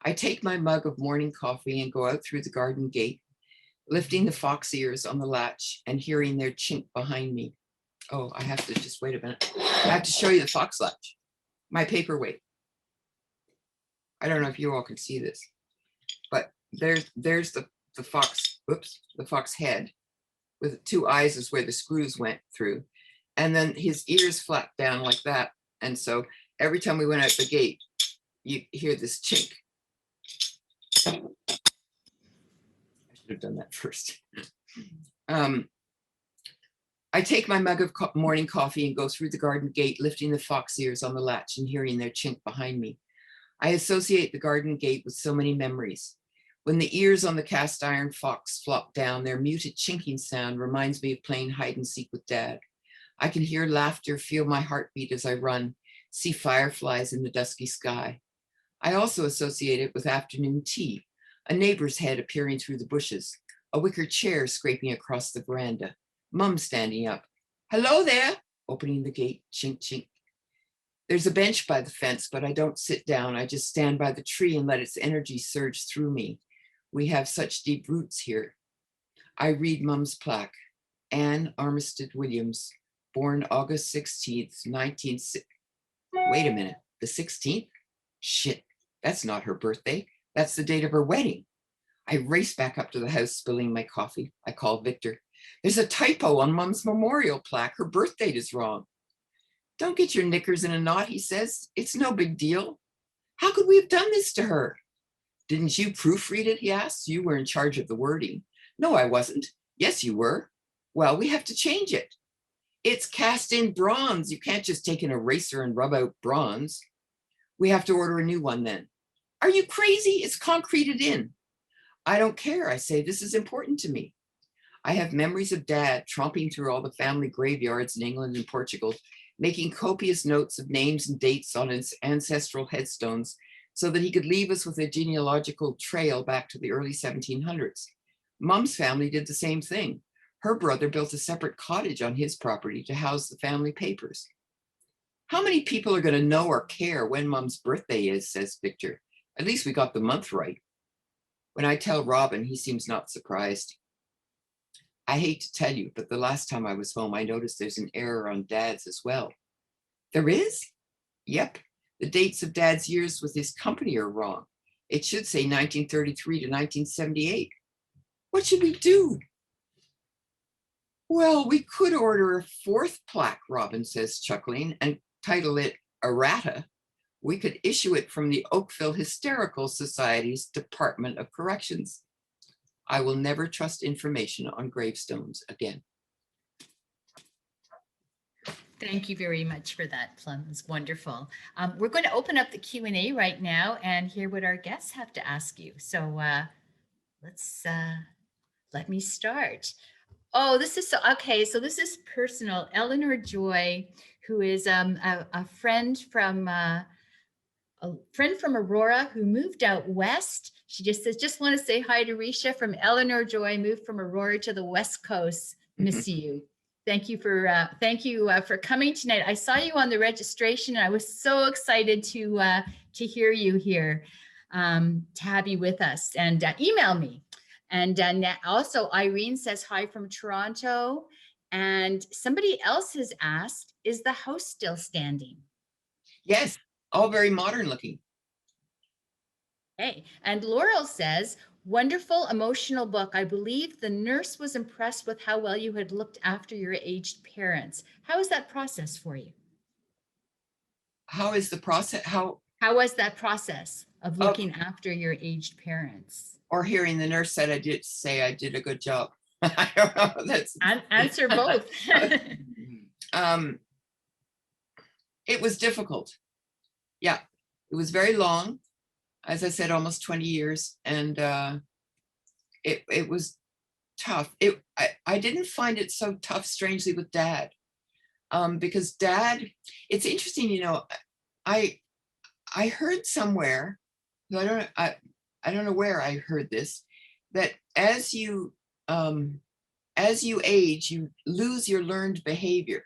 I take my mug of morning coffee and go out through the garden gate, lifting the fox ears on the latch and hearing their chink behind me. Oh, I have to just wait a minute. I have to show you the fox latch, my paperweight. I don't know if you all can see this, but there's the fox, the fox head with 2 eyes is where the screws went through. And then his ears flapped down like that. And so every time we went out the gate, you hear this chink. I should have done that first. I take my mug of morning coffee and go through the garden gate, lifting the fox ears on the latch and hearing their chink behind me. I associate the garden gate with so many memories. When the ears on the cast iron fox flop down, their muted chinking sound reminds me of playing hide and seek with Dad. I can hear laughter, feel my heartbeat as I run, see fireflies in the dusky sky. I also associate it with afternoon tea, a neighbor's head appearing through the bushes, a wicker chair scraping across the veranda, Mum standing up. Hello there, opening the gate, chink, chink. There's a bench by the fence, but I don't sit down. I just stand by the tree and let its energy surge through me. We have such deep roots here. I read Mum's plaque. Anne Armistead Williams, born August 16th, 19... Wait a minute, the 16th? Shit, that's not her birthday. That's the date of her wedding. I race back up to the house, spilling my coffee. I call Victor. There's a typo on Mum's memorial plaque. Her birth date is wrong. Don't get your knickers in a knot, he says. It's no big deal. How could we have done this to her? Didn't you proofread it, he asks. You were in charge of the wording. No, I wasn't. Yes, you were. Well, we have to change it. It's cast in bronze. You can't just take an eraser and rub out bronze. We have to order a new one then. Are you crazy? It's concreted in. I don't care, I say. This is important to me. I have memories of Dad tromping through all the family graveyards in England and Portugal, making copious notes of names and dates on his ancestral headstones so that he could leave us with a genealogical trail back to the early 1700s. Mum's family did the same thing. Her brother built a separate cottage on his property to house the family papers. How many people are going to know or care when Mum's birthday is, says Victor. At least we got the month right. When I tell Robin, he seems not surprised. I hate to tell you, but the last time I was home, I noticed there's an error on Dad's as well. There is? Yep. The dates of Dad's years with his company are wrong. It should say 1933 to 1978. What should we do? Well, we could order a fourth plaque, Robin says, chuckling, and title it Errata. We could issue it from the Oakville Hysterical Society's Department of Corrections. I will never trust information on gravestones again. Thank you very much for that, Plum. It's wonderful. We're going to open up the Q&A right now and hear what our guests have to ask you. So let me start. Oh, this is so, okay. So this is personal. Eleanor Joy, who is a friend from Aurora who moved out west. She just says, just want to say hi to Risha from Eleanor Joy, moved from Aurora to the West Coast. Miss you. Thank you for coming tonight. I saw you on the registration and I was so excited to hear you here, to have you with us, and email me. And also Irene says hi from Toronto, and somebody else has asked, is the house still standing? Yes, all very modern looking. Hey, and Laurel says, wonderful emotional book. I believe the nurse was impressed with how well you had looked after your aged parents. How is that process for you? How is the process? How was that process of looking after your aged parents? Or hearing the nurse said I did a good job. I don't know. That's answer both. It was difficult. Yeah, it was very long. As I said, almost 20 years, and it was tough. I didn't find it so tough, strangely, with Dad, because Dad. It's interesting, you know. I heard somewhere. I don't know where I heard this, that as you age, you lose your learned behavior,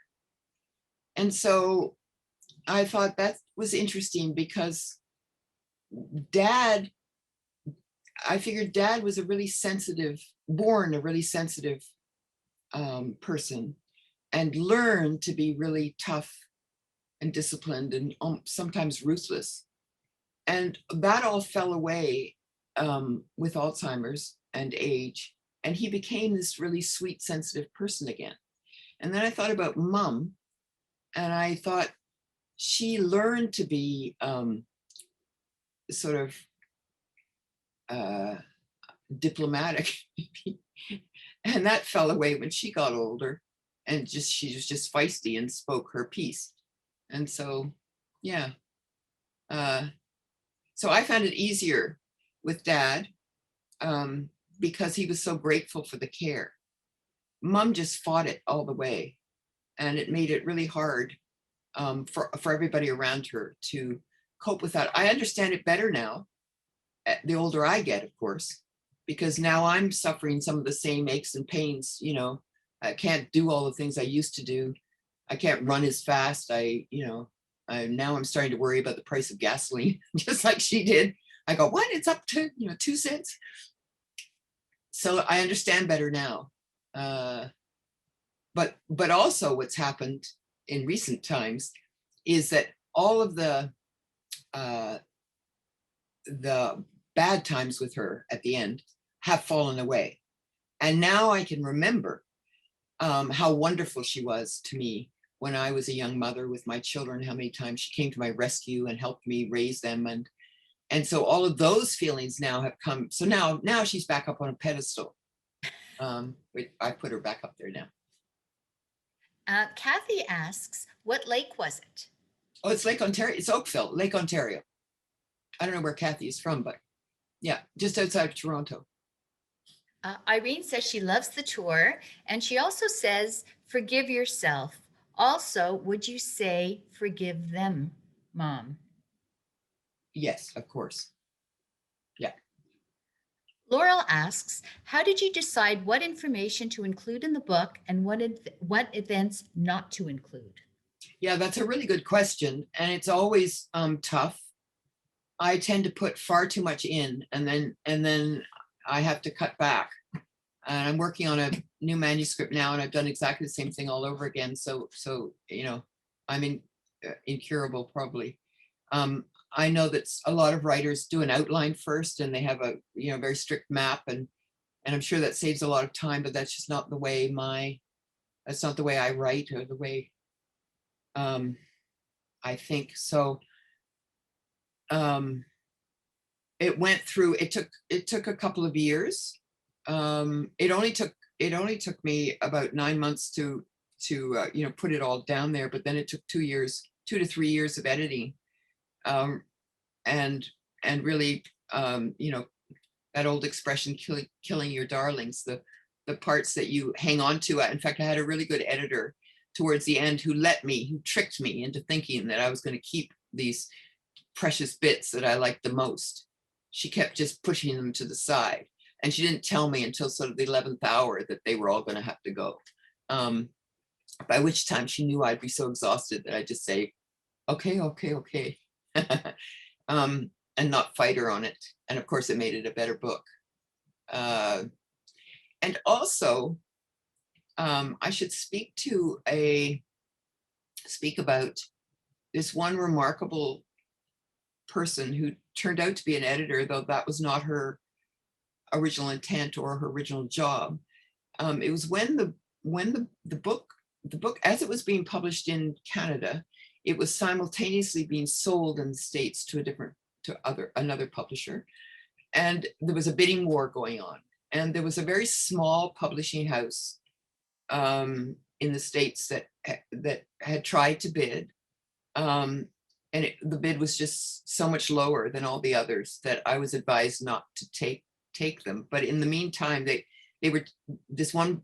and so I thought that was interesting because Dad, I figured Dad was born a really sensitive person, and learned to be really tough and disciplined and sometimes ruthless. And that all fell away with Alzheimer's and age. And he became this really sweet, sensitive person again. And then I thought about Mum, and I thought she learned to be sort of diplomatic, and that fell away when she got older, and she was just feisty and spoke her piece. And so, yeah. So I found it easier with Dad because he was so grateful for the care. Mum just fought it all the way, and it made it really hard for everybody around her to cope with that. I understand it better now, the older I get, of course, because now I'm suffering some of the same aches and pains. You know, I can't do all the things I used to do. I can't run as fast. Now I'm starting to worry about the price of gasoline, just like she did. I go, what? It's up to 2 cents. So I understand better now. But also what's happened in recent times is that all of the bad times with her at the end have fallen away. And now I can remember how wonderful she was to me when I was a young mother with my children, how many times she came to my rescue and helped me raise them. And so all of those feelings now have come. So now she's back up on a pedestal. I put her back up there now. Kathy asks, what lake was it? Oh, it's Lake Ontario. It's Oakville, Lake Ontario. I don't know where Kathy is from, but yeah, just outside of Toronto. Irene says she loves the tour, and she also says, forgive yourself. Also, would you say forgive them, Mom? Yes, of course. Yeah. Laurel asks, how did you decide what information to include in the book and what events not to include? Yeah, that's a really good question. And it's always tough. I tend to put far too much in, and then I have to cut back. And I'm working on a new manuscript now, and I've done exactly the same thing all over again. So I'm incurable probably. I know that a lot of writers do an outline first, and they have a very strict map, and I'm sure that saves a lot of time. But that's just not the way that's not the way I write, or the way I think. So it went through. It took a couple of years. It only took me about 9 months to put it all down there, but then it took 2 to 3 years of editing, and really that old expression, killing your darlings, the parts that you hang on to. In fact, I had a really good editor towards the end who tricked me into thinking that I was going to keep these precious bits that I liked the most. She kept just pushing them to the side. And she didn't tell me until sort of the 11th hour that they were all going to have to go. By which time she knew I'd be so exhausted that I'd just say, okay. And not fight her on it. And of course, it made it a better book. And also, I should speak about this one remarkable person who turned out to be an editor, though that was not her original intent or her original job. It was when the book, as it was being published in Canada, it was simultaneously being sold in the States to another publisher, and there was a bidding war going on. And there was a very small publishing house in the States that had tried to bid, and the bid was just so much lower than all the others that I was advised not to take them. But in the meantime, they were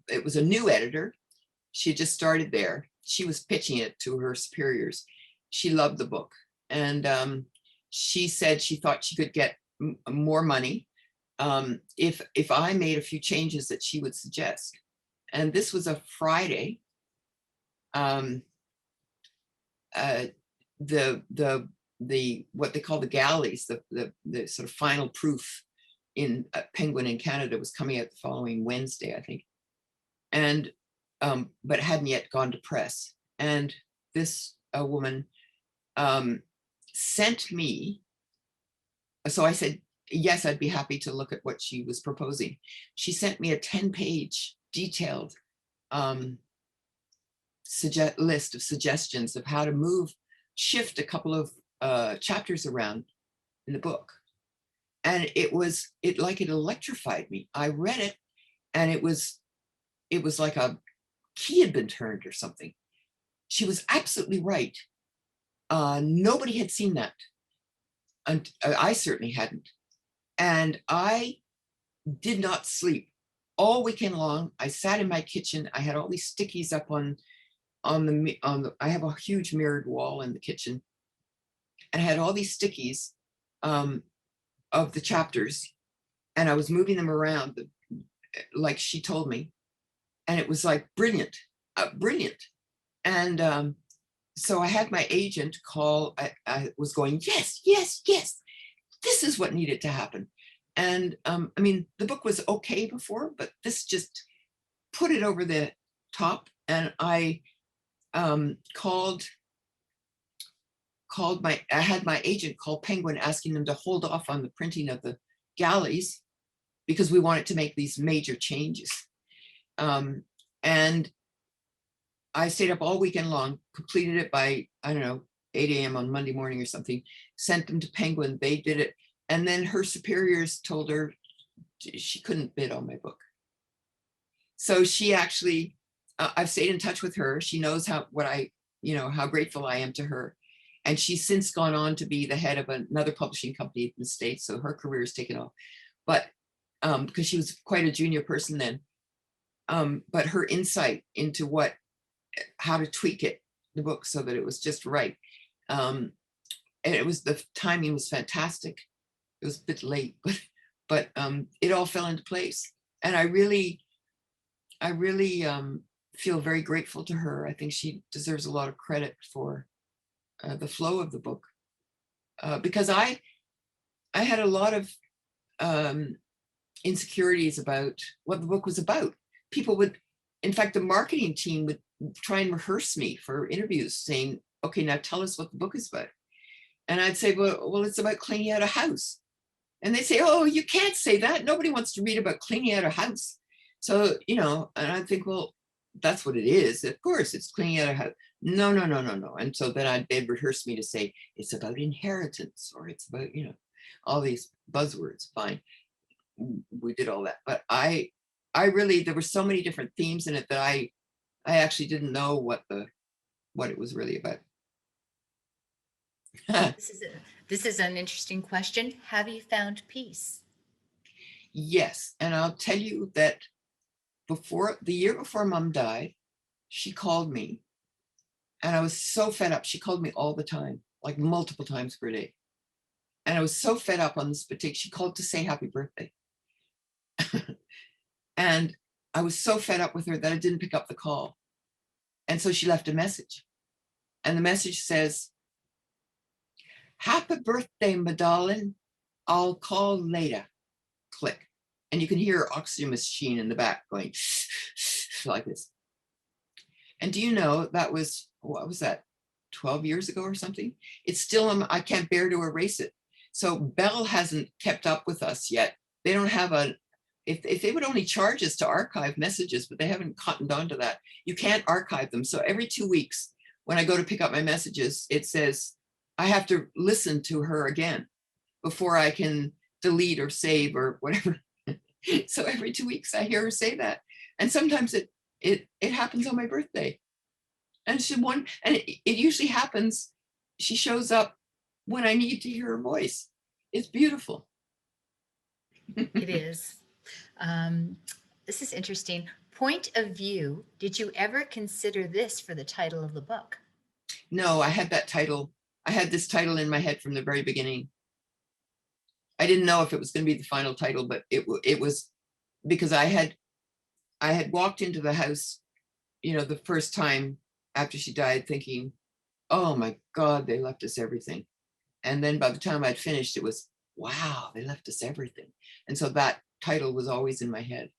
it was a new editor. She had just started there. She was pitching it to her superiors. She loved the book, and she said she thought she could get more money if I made a few changes that she would suggest. And this was a Friday. The what they call the galleys, the sort of final proof in Penguin in Canada was coming out the following Wednesday, I think, and but hadn't yet gone to press. And this woman sent me. So I said, yes, I'd be happy to look at what she was proposing. She sent me a 10-page detailed list of suggestions of how to shift a couple of chapters around in the book. And it electrified me. I read it, and it was like a key had been turned or something. She was absolutely right. Nobody had seen that. And I certainly hadn't. And I did not sleep all weekend long. I sat in my kitchen. I had all these stickies up on the I have a huge mirrored wall in the kitchen. And I had all these stickies of the chapters, and I was moving them around like she told me. And it was like brilliant. And so I had my agent call. I was going, yes, yes, yes. This is what needed to happen. And I mean, the book was okay before, but this just put it over the top. And I called I had my agent call Penguin asking them to hold off on the printing of the galleys because we wanted to make these major changes. And I stayed up all weekend long, completed it by, I don't know, 8 a.m. on Monday morning or something, sent them to Penguin. They did it. And then her superiors told her she couldn't bid on my book. So she actually, I've stayed in touch with her. She knows how grateful I am to her. And she's since gone on to be the head of another publishing company in the States. So her career has taken off. But because she was quite a junior person then. But her insight into how to tweak the book so that it was just right. And the timing was fantastic. It was a bit late, but it all fell into place. And I really feel very grateful to her. I think she deserves a lot of credit for the flow of the book, because I had a lot of insecurities about what the book was about. People would, in fact, the marketing team would try and rehearse me for interviews saying, okay, now tell us what the book is about. And I'd say, well, it's about cleaning out a house. And they say, oh, you can't say that. Nobody wants to read about cleaning out a house. So, and I think, well, that's what it is. Of course, it's cleaning out a house. No, no, no, no, no. And so then they'd rehearse me to say, it's about inheritance, or it's about, all these buzzwords. Fine. We did all that. But I really, there were so many different themes in it that I actually didn't know what it was really about. This is an interesting question. Have you found peace? Yes. And I'll tell you that the year before Mom died, she called me and I was so fed up. She called me all the time, like multiple times per day. And I was so fed up on this particular, she called to say happy birthday. And I was so fed up with her that I didn't pick up the call. And so she left a message. And the message says, happy birthday, my darling. I'll call later. Click. And you can hear her oxygen machine in the back going like this. And do you know that was, what was that, 12 years ago or something? It's still, I can't bear to erase it. So Bell hasn't kept up with us yet. They don't have if they would only charge us to archive messages, but they haven't cottoned on to that. You can't archive them. So every 2 weeks, when I go to pick up my messages, it says, I have to listen to her again before I can delete or save or whatever. So every 2 weeks I hear her say that. And sometimes it happens on my birthday. And it usually happens, she shows up when I need to hear her voice. It's beautiful. It is. This is interesting. Point of view. Did you ever consider this for the title of the book? No, I had this title in my head from the very beginning. I didn't know if it was going to be the final title, but it was because I had walked into the house, the first time after she died thinking, oh my God, they left us everything. And then by the time I'd finished, it was, wow, they left us everything. And so that title was always in my head.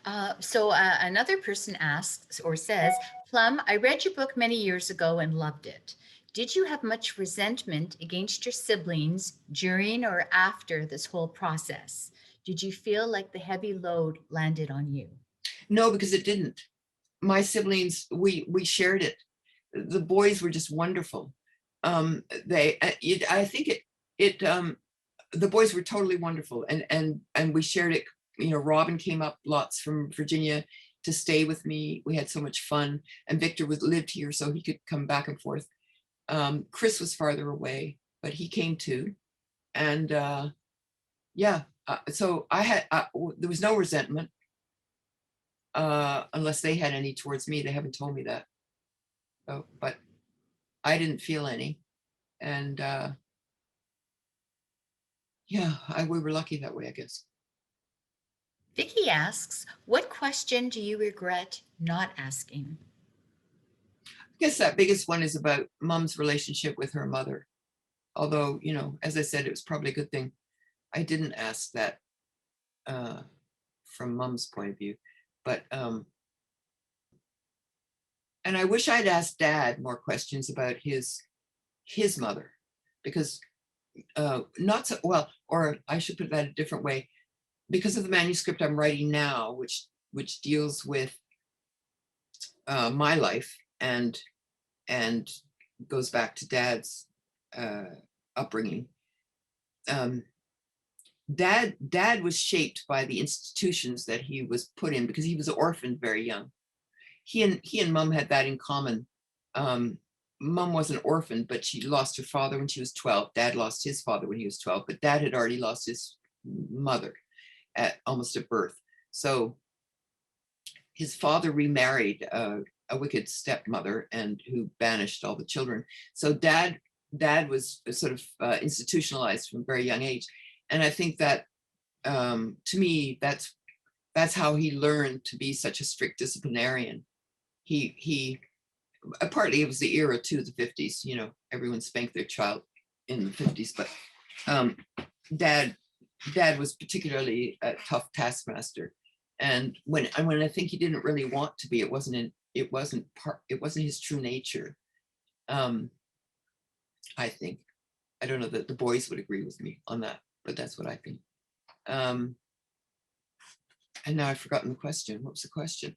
Another person asks or says, Plum, I read your book many years ago and loved it. Did you have much resentment against your siblings during or after this whole process? Did you feel like the heavy load landed on you? No, because it didn't. My siblings, we shared it. The boys were just wonderful. I think the boys were totally wonderful, and we shared it. Robin came up lots from Virginia to stay with me. We had so much fun, and Victor lived here, so he could come back and forth. Chris was farther away, but he came too, and so there was no resentment, unless they had any towards me. They haven't told me that, but I didn't feel any, and we were lucky that way, I guess. Vicky asks, what question do you regret not asking? guess that biggest one is about mom's relationship with her mother. Although, you know, as I said, it was probably a good thing I didn't ask that from mom's point of view. But and I wish I'd asked dad more questions about his mother, because not so well, or I should put that a different way, because of the manuscript I'm writing now, which deals with my life and goes back to dad's upbringing. Dad was shaped by the institutions that he was put in, because he was orphaned very young. He and mom had that in common. Mom was an orphan, but she lost her father when she was 12. Dad lost his father when he was 12, but dad had already lost his mother almost at birth. So his father remarried a wicked stepmother and who banished all the children. So dad was sort of institutionalized from a very young age. And I think that to me, that's how he learned to be such a strict disciplinarian. He partly it was the era too, the 50s, you know, everyone spanked their child in the 50s, but dad was particularly a tough taskmaster. And when I think he didn't really want to be, it wasn't his true nature. I think, I don't know that the boys would agree with me on that, but that's what I think. And now I've forgotten the question. What was the question?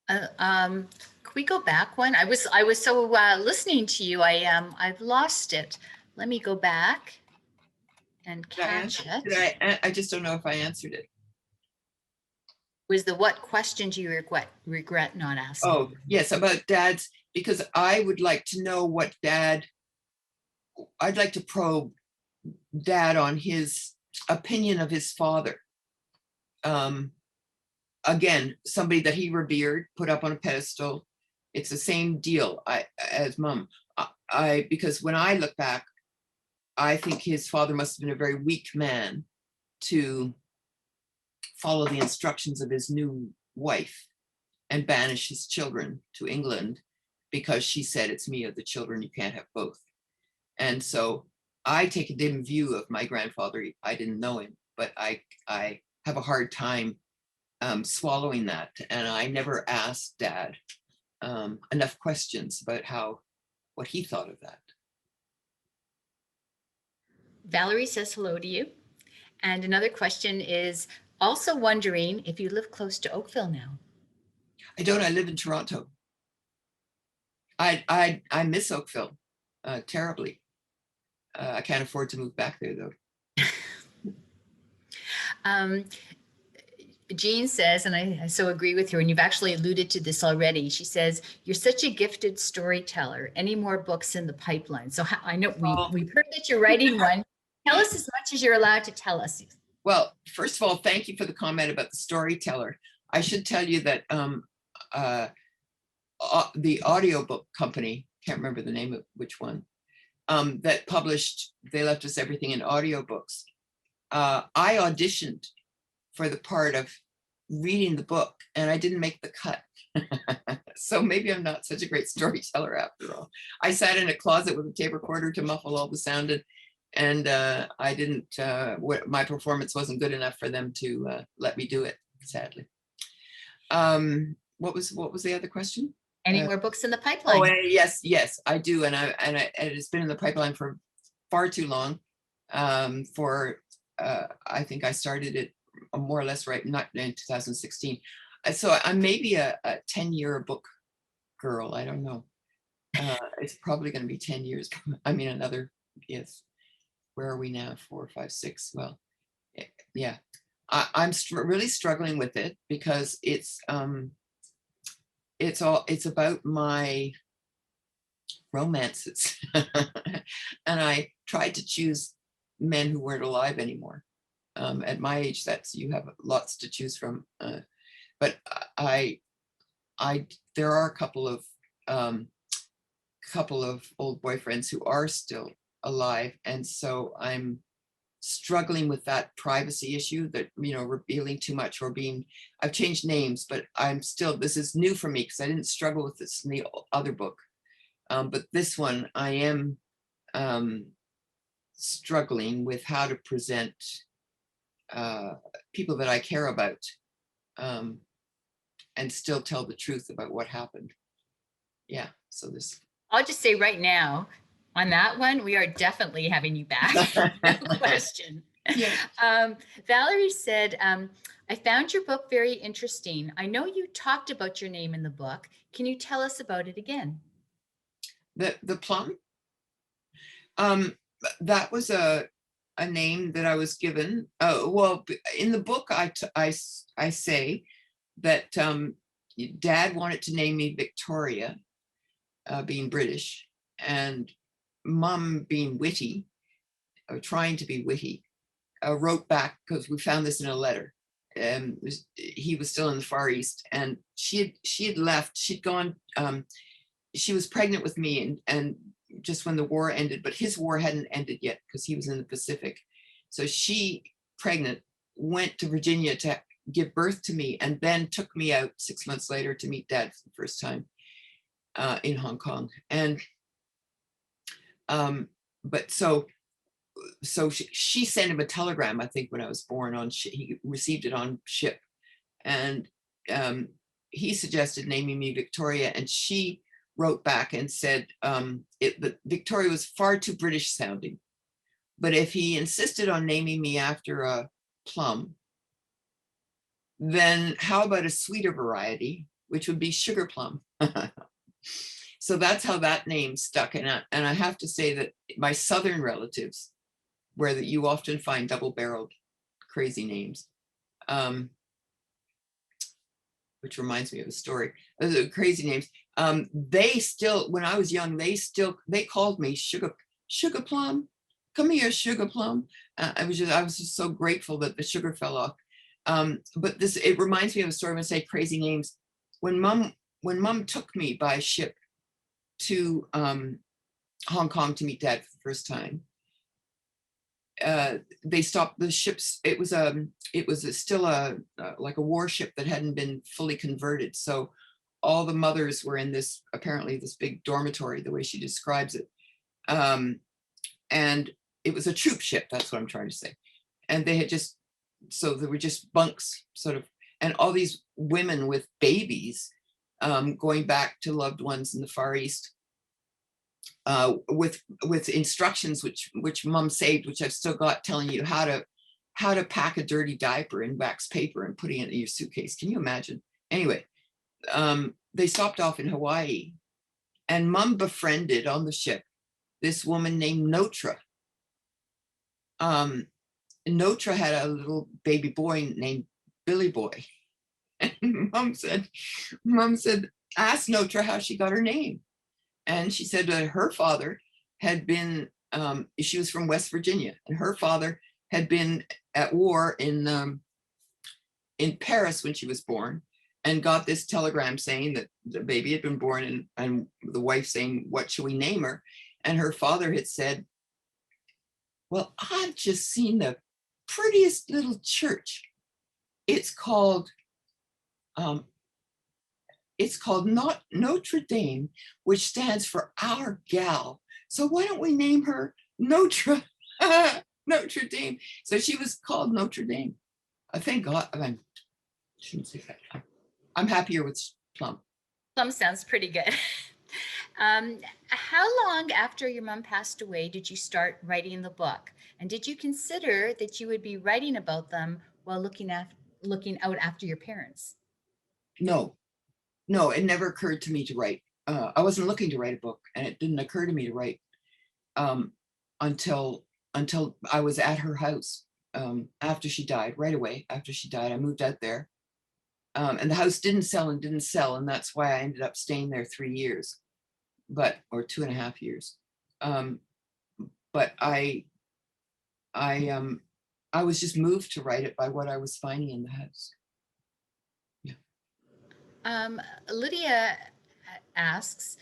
Can we go back one? I was so listening to you. I've lost it. Let me go back and catch it. I just don't know if I answered it. Was the what question do you regret not asking? Oh, yes, about dad's, because I would like to know what I'd like to probe dad on his opinion of his father. Again, somebody that he revered, put up on a pedestal. It's the same deal as mom. Because when I look back, I think his father must have been a very weak man to follow the instructions of his new wife and banish his children to England, because she said, it's me or the children, you can't have both. And so I take a dim view of my grandfather. I didn't know him, but I have a hard time swallowing that. And I never asked dad enough questions about what he thought of that. Valerie says hello to you. And another question is also wondering if you live close to Oakville now. I don't. I live in Toronto. I miss Oakville terribly. I can't afford to move back there though. Jean says, and I so agree with her, and you've actually alluded to this already. She says, you're such a gifted storyteller. Any more books in the pipeline? So I know we've heard that you're writing one. Tell us as much as you're allowed to tell us. Well, first of all, thank you for the comment about the storyteller. I should tell you that the audiobook company, can't remember the name of which one, that published They Left Us Everything in audiobooks. I auditioned for the part of reading the book and I didn't make the cut. So maybe I'm not such a great storyteller after all. I sat in a closet with a tape recorder to muffle all the sound, and I didn't, my performance wasn't good enough for them to let me do it, sadly. What was the other question? Any more books in the pipeline? Oh, yes, I do. And it's been in the pipeline for far too long. I think I started it more or less right not in 2016. So I'm maybe a 10-year book girl. I don't know. It's probably going to be 10 years. I mean, another, yes. Where are we now? 4, 5, 6. Well, yeah. I'm really struggling with it because it's about my romances. And I tried to choose men who weren't alive anymore. At my age, you have lots to choose from. But there are a couple of old boyfriends who are still alive, and so I'm struggling with that privacy issue that, revealing too much or I've changed names, but this is new for me because I didn't struggle with this in the other book. But this one, I am struggling with how to present people that I care about, and still tell the truth about what happened. Yeah, so this. I'll just say right now, on that one, we are definitely having you back. No question. Yeah. Valerie said, I found your book very interesting. I know you talked about your name in the book. Can you tell us about it again? The plum, that was a name that I was given. Well, in the book, I say that Dad wanted to name me Victoria, being British, and Mom, being witty, or trying to be witty, wrote back, because we found this in a letter. He was still in the Far East, and she had left. She'd gone. She was pregnant with me, and just when the war ended, but his war hadn't ended yet because he was in the Pacific. So she, pregnant, went to Virginia to give birth to me, and then took me out 6 months later to meet Dad for the first time in Hong Kong. And but so she sent him a telegram, I think, when I was born. He received it on ship, and he suggested naming me Victoria, and she wrote back and said that Victoria was far too British sounding, but if he insisted on naming me after a plum, then how about a sweeter variety, which would be sugar plum? So that's how that name stuck. And I have to say that my Southern relatives, where that you often find double-barreled crazy names, which reminds me of a story. Crazy names. They still, when I was young, they called me Sugar Plum. Come here, Sugar Plum. I was just so grateful that the sugar fell off. But it reminds me of a story when I say crazy names. When Mom took me by ship to Hong Kong to meet Dad for the first time, they stopped the ships. It was still like a warship that hadn't been fully converted. So all the mothers were in apparently this big dormitory, the way she describes it. And it was a troop ship. That's what I'm trying to say. And so there were just bunks, sort of, and all these women with babies, going back to loved ones in the Far East, with instructions which Mom saved, which I've still got, telling you how to pack a dirty diaper in wax paper and putting it in your suitcase. Can you imagine? Anyway, they stopped off in Hawaii, and Mom befriended on the ship this woman named Notre. Notre had a little baby boy named Billy Boy. And Mom said, ask Notre how she got her name. And she said that her father had been, she was from West Virginia, and her father had been at war in Paris when she was born, and got this telegram saying that the baby had been born, and the wife saying, what should we name her? And her father had said, well, I've just seen the prettiest little church. It's called not Notre Dame, which stands for Our Gal. So why don't we name her Notre Dame? So she was called Notre Dame. Thank God. I shouldn't say that. I'm happier with Plum. Plum sounds pretty good. How long after your mom passed away did you start writing the book? And did you consider that you would be writing about them while looking out after your parents? No, it never occurred to me to write. I wasn't looking to write a book, and it didn't occur to me to write until I was at her house after she died. Right away after she died, I moved out there, and the house didn't sell, and that's why I ended up staying there 3 years, or 2.5 years. But I was just moved to write it by what I was finding in the house. Lydia asks,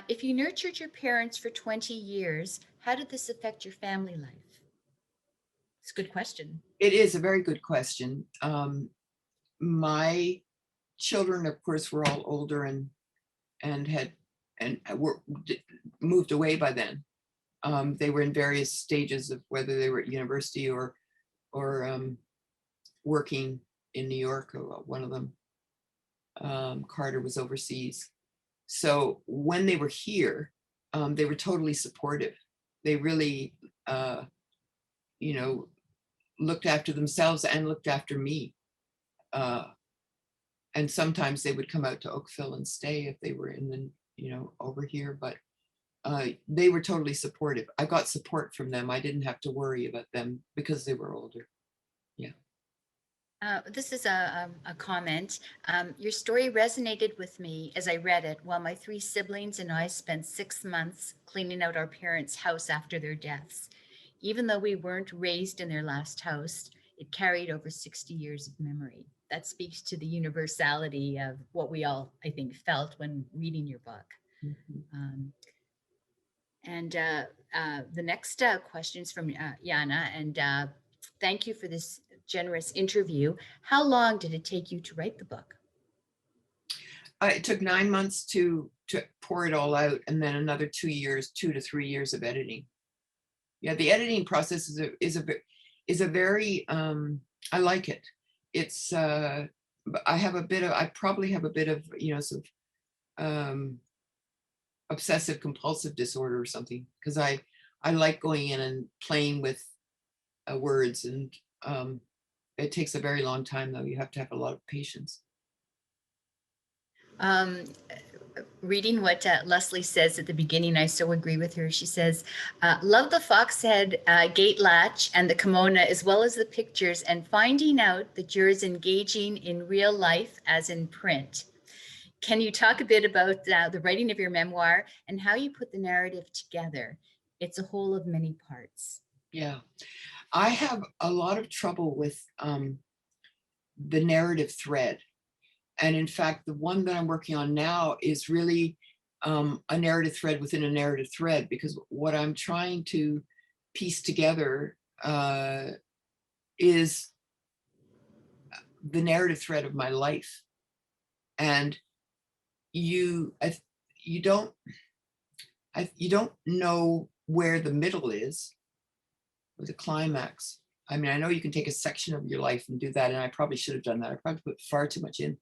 if you nurtured your parents for 20 years, how did this affect your family life? It's a good question. It is a very good question. My children, of course, were all older and had and were moved away by then. They were in various stages of whether they were at university or working in New York. Or one of them, Carter, was overseas. So when they were here, they were totally supportive. They really, you know, looked after themselves and looked after me. And sometimes they would come out to Oakville and stay if they were in the, over here, but they were totally supportive. I got support from them. I didn't have to worry about them because they were older. Yeah. This is a comment. Your story resonated with me as I read it while my 3 siblings and I spent 6 months cleaning out our parents' house after their deaths. Even though we weren't raised in their last house, it carried over 60 years of memory. That speaks to the universality of what we all, I think, felt when reading your book. Mhm. And the next question is from Yana, and thank you for this generous interview. How long did it take you to write the book? It took 9 months to pour it all out, and then another 2 years, 2 to 3 years of editing. Yeah, the editing process is a very I like it. It's I probably have a bit of sort of obsessive compulsive disorder or something, because I like going in and playing with words, and it takes a very long time, though. You have to have a lot of patience. Reading what Leslie says at the beginning, I so agree with her. She says, love the foxhead gate latch and the kimono, as well as the pictures, and finding out that you're as engaging in real life as in print. Can you talk a bit about the writing of your memoir and how you put the narrative together? It's a whole of many parts. Yeah, I have a lot of trouble with the narrative thread. And in fact, the one that I'm working on now is really a narrative thread within a narrative thread, because what I'm trying to piece together is the narrative thread of my life. And you don't know where the middle is, or the climax. I mean, I know you can take a section of your life and do that, and I probably should have done that. I probably put far too much in.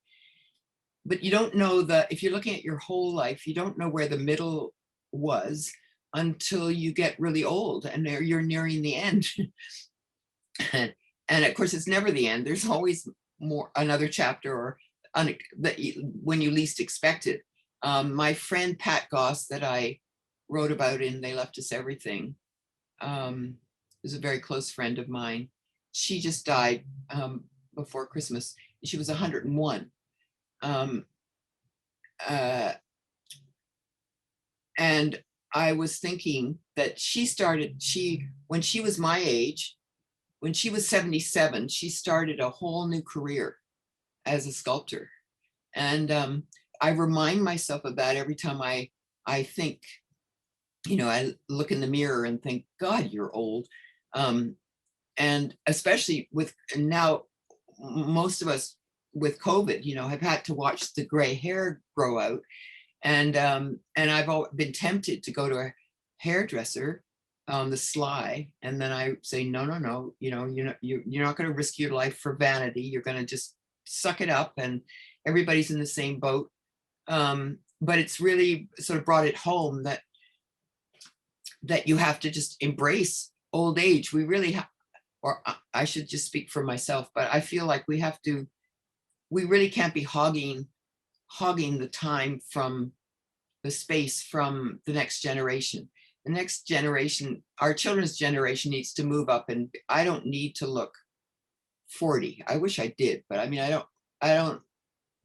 But you don't know if you're looking at your whole life, you don't know where the middle was until you get really old and you're nearing the end. and of course, it's never the end. There's always another chapter, or when you least expect it. My friend Pat Goss, that I wrote about in They Left Us Everything, is a very close friend of mine. She just died before Christmas. She was 101. And I was thinking that when she was my age, when she was 77, she started a whole new career as a sculptor. And I remind myself of that every time I think, I look in the mirror and think, God, you're old. And especially with now, most of us with COVID, have had to watch the gray hair grow out. And I've been tempted to go to a hairdresser on the sly. And then I say, no, you're not going to risk your life for vanity. You're going to just suck it up, and everybody's in the same boat. But it's really sort of brought it home that you have to just embrace old age. We really have, or I should just speak for myself, but I feel like we really can't be hogging the time from the space from the next generation. The next generation, our children's generation, needs to move up, and I don't need to look 40. I wish I did, but I mean, I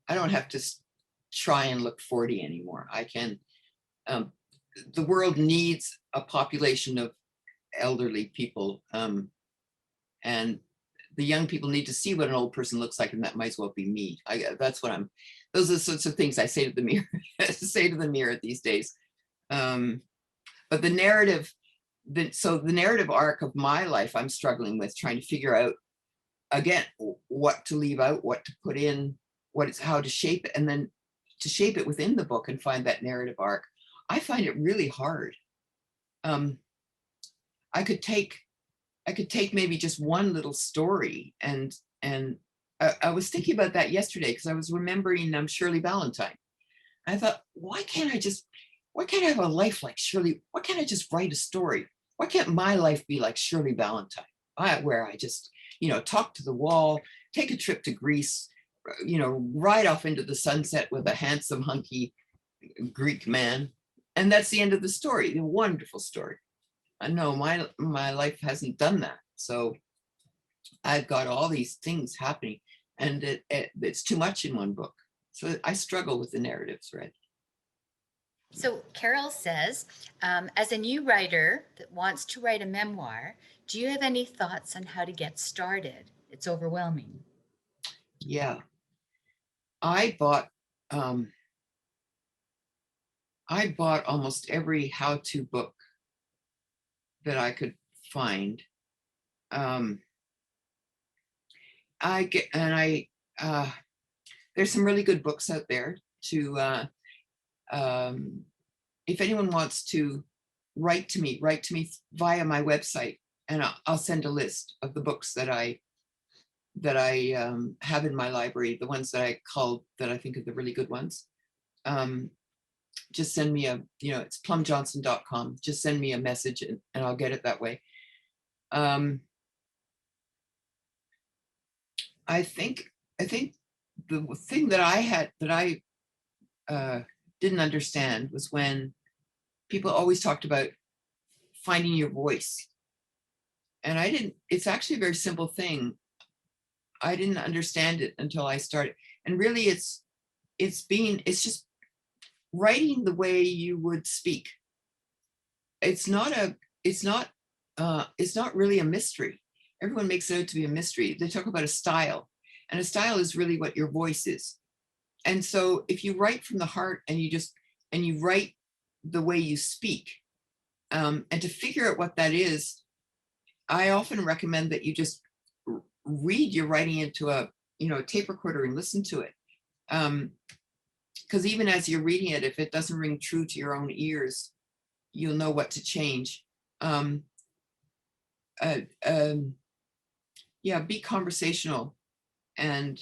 don't have to try and look 40 anymore. I can. The world needs a population of elderly people, and the young people need to see what an old person looks like, and that might as well be me. Those are the sorts of things I say to the mirror, these days. But the narrative so the narrative arc of my life, I'm struggling with trying to figure out again what to leave out, what to put in, how to shape it, and then to shape it within the book and find that narrative arc. I find it really hard. I could take maybe just one little story, and I was thinking about that yesterday because I was remembering Shirley Valentine. I thought, why can't I have a life like Shirley? Why can't I just write a story? Why can't my life be like Shirley Valentine, where I just, talk to the wall, take a trip to Greece, ride off into the sunset with a handsome, hunky Greek man, and that's the end of the story. A wonderful story. I know my life hasn't done that, so I've got all these things happening, and it's too much in one book. So I struggle with the narrative thread. So Carol says, as a new writer that wants to write a memoir, do you have any thoughts on how to get started? It's overwhelming. Yeah. I bought almost every how-to book that I could find. There's some really good books out there to, if anyone wants to write to me via my website, and I'll send a list of the books that I have in my library, the ones that I think are the really good ones. Just send me it's plumjohnson.com. Just send me a message and I'll get it that way. I think the thing that I didn't understand was when people always talked about finding your voice. And it's actually a very simple thing. I didn't understand it until I started. And really it's just writing the way you would speak. It's not really a mystery. Everyone makes it out to be a mystery. They talk about a style, and a style is really what your voice is. And so if you write from the heart and you write the way you speak, and to figure out what that is, I often recommend that you just read your writing into a tape recorder and listen to it. Because even as you're reading it, if it doesn't ring true to your own ears, you'll know what to change. Be conversational and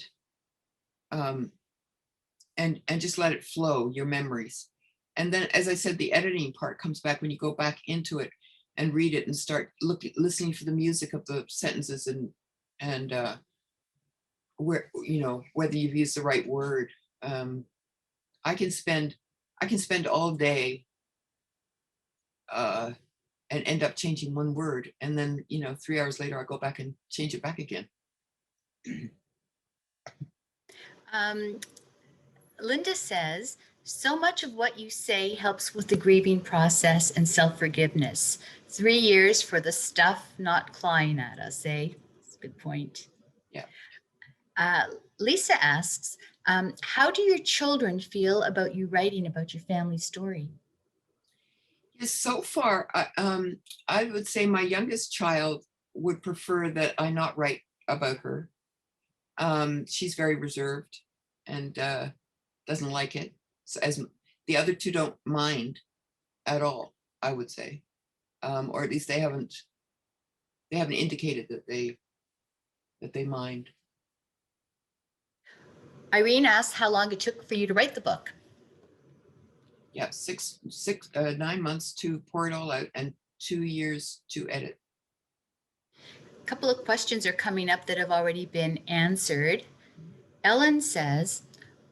just let it flow, your memories. And then, as I said, the editing part comes back when you go back into it and read it and start listening for the music of the sentences and where, whether you've used the right word. I can spend all day and end up changing one word, and then 3 hours later I'll go back and change it back again. Linda says, so much of what you say helps with the grieving process and self-forgiveness. 3 years for the stuff not clawing at us, eh? That's a good point. Yeah. Lisa asks, how do your children feel about you writing about your family story? Yes, so far, I would say my youngest child would prefer that I not write about her. She's very reserved and doesn't like it. So as the other two don't mind at all, I would say, or at least they haven't indicated that they mind. Irene asks how long it took for you to write the book. Yeah, 9 months to pour it all out and 2 years to edit. A couple of questions are coming up that have already been answered. Ellen says,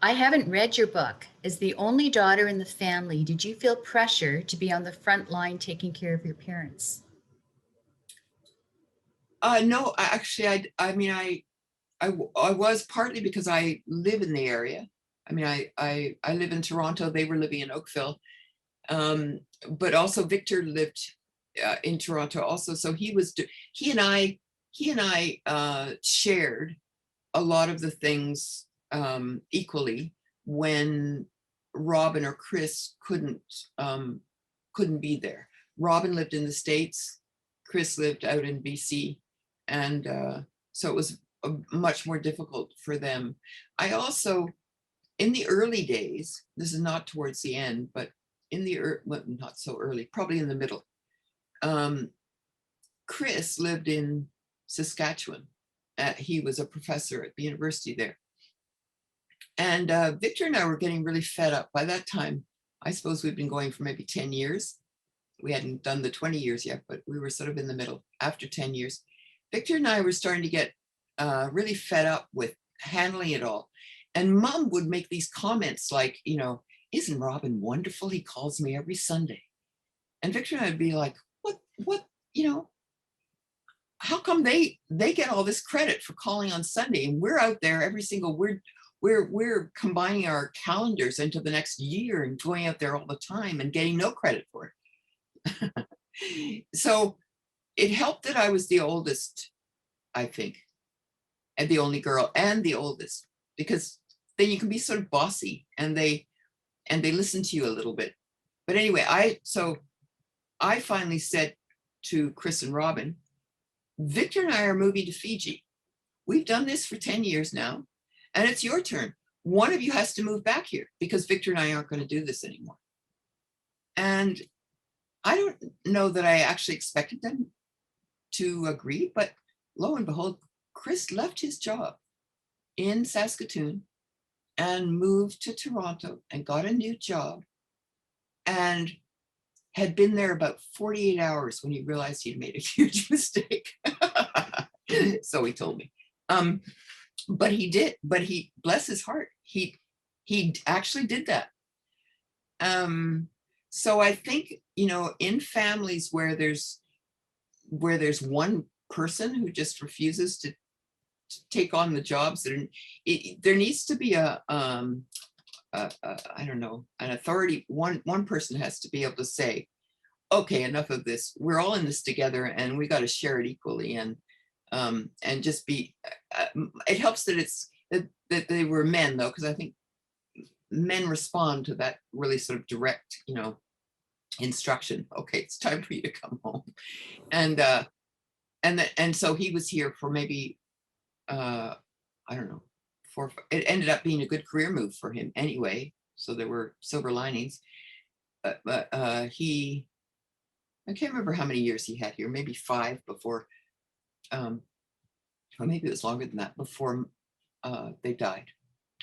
I haven't read your book. As the only daughter in the family, did you feel pressure to be on the front line taking care of your parents? No, actually, I was, partly because I live in the area. I mean, I live in Toronto. They were living in Oakville, but also Victor lived in Toronto also. So he and I shared a lot of the things equally when Robin or Chris couldn't be there. Robin lived in the States, Chris lived out in BC, and so it was much more difficult for them. I also, in the early days, this is not towards the end, but in the well, not so early, probably in the middle, Chris lived in Saskatchewan. He was a professor at the university there. And Victor and I were getting really fed up. By that time, I suppose we'd been going for maybe 10 years. We hadn't done the 20 years yet, but we were sort of in the middle after 10 years. Victor and I were starting to get really fed up with handling it all. And Mom would make these comments like, you know, isn't Robin wonderful? He calls me every Sunday. And Victor and I would be like, what, you know, how come they get all this credit for calling on Sunday? And we're out there every single, we're combining our calendars into the next year and going out there all the time and getting no credit for it. So it helped that I was the oldest, I think, and the only girl and the oldest, because then you can be sort of bossy and they listen to you a little bit. But anyway, I finally said to Chris and Robin, Victor and I are moving to Fiji. We've done this for 10 years now, and it's your turn. One of you has to move back here because Victor and I aren't going to do this anymore. And I don't know that I actually expected them to agree, but lo and behold, Chris left his job in Saskatoon and moved to Toronto and got a new job and had been there about 48 hours when he realized he'd made a huge mistake. So he told me. But he, bless his heart, he actually did that. So I think, you know, in families where there's one person who just refuses to take on the jobs, there needs to be I don't know, an authority. One person has to be able to say, okay, enough of this. We're all in this together and we got to share it equally. And just be, it helps that that they were men though, because I think men respond to that really sort of direct, you know, instruction. Okay, it's time for you to come home. And so he was here for maybe, I don't know, it ended up being a good career move for him anyway. So there were silver linings. But I can't remember how many years he had here, maybe 5 before, or maybe it was longer than that, before they died.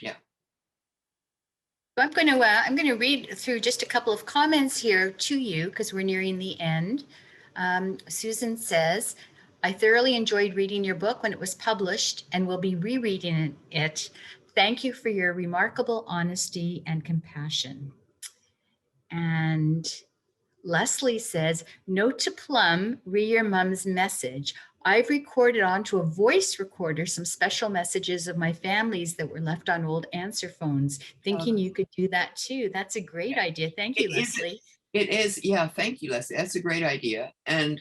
Yeah. I'm going to read through just a couple of comments here to you because we're nearing the end. Susan says, I thoroughly enjoyed reading your book when it was published and will be rereading it. Thank you for your remarkable honesty and compassion. And Leslie says, note to Plum, re your mom's message. I've recorded onto a voice recorder some special messages of my families that were left on old answer phones, thinking you could do that too. That's a great idea. Thank you, Leslie. It is. Yeah. Thank you, Leslie. That's a great idea. And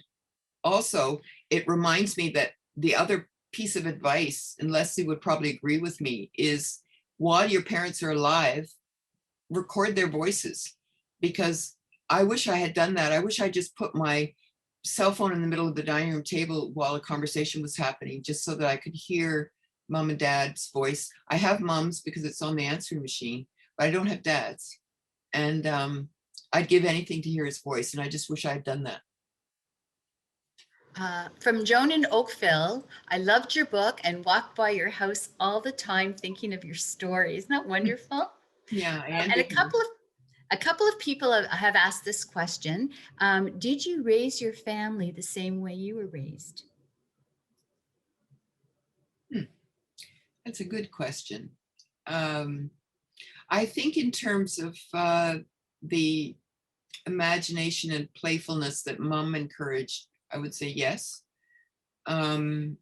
also it reminds me that the other piece of advice, and Leslie would probably agree with me, is while your parents are alive, record their voices, because I wish I had done that. I wish I just put my cell phone in the middle of the dining room table while a conversation was happening, just so that I could hear mom and dad's voice. I have mom's because it's on the answering machine, but I don't have dad's. And I'd give anything to hear his voice. And I just wish I had done that. From Joan in Oakville, I loved your book and walked by your house all the time thinking of your story. Isn't that wonderful? Yeah. And a couple of people have asked this question. Did you raise your family the same way you were raised? That's a good question. I think in terms of the imagination and playfulness that mom encouraged, I would say yes. In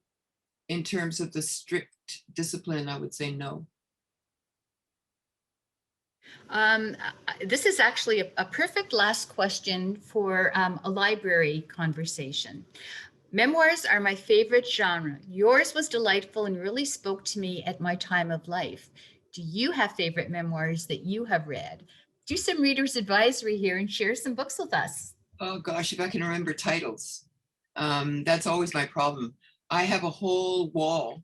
terms of the strict discipline, I would say no. This is actually a perfect last question for a library conversation. Memoirs are my favorite genre. Yours was delightful and really spoke to me at my time of life. Do you have favorite memoirs that you have read? Do some reader's advisory here and share some books with us. Oh gosh, if I can remember titles. That's always my problem. I have a whole wall.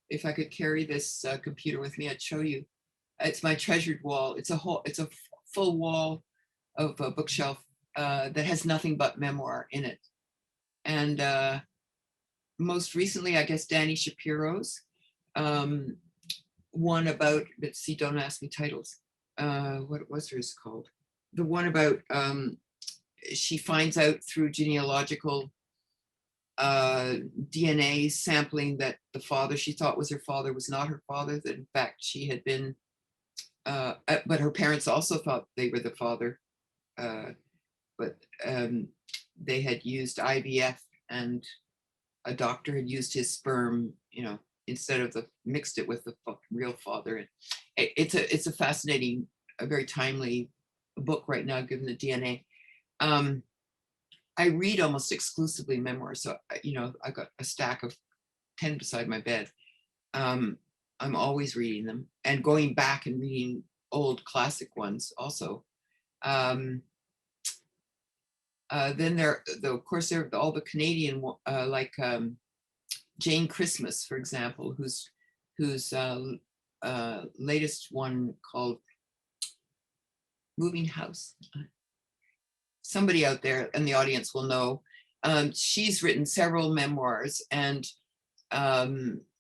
If I could carry this computer with me, I'd show you. It's my treasured wall. It's a full wall of a bookshelf that has nothing but memoir in it. And most recently, I guess, Danny Shapiro's one about, but see, don't ask me titles. What was hers called? The one about, she finds out through genealogical DNA sampling that the father she thought was her father was not her father, that in fact she had been, but her parents also thought they were the father, but they had used IVF, and a doctor had used his sperm, instead of mixed it with the real father. And it's a fascinating, a very timely book right now, given the DNA. I read almost exclusively memoirs, so I got a stack of 10 beside my bed. I'm always reading them and going back and reading old classic ones also. Then of course, there are all the Canadian, like Jane Christmas, for example, whose latest one called Moving House. Somebody out there in the audience will know. She's written several memoirs, and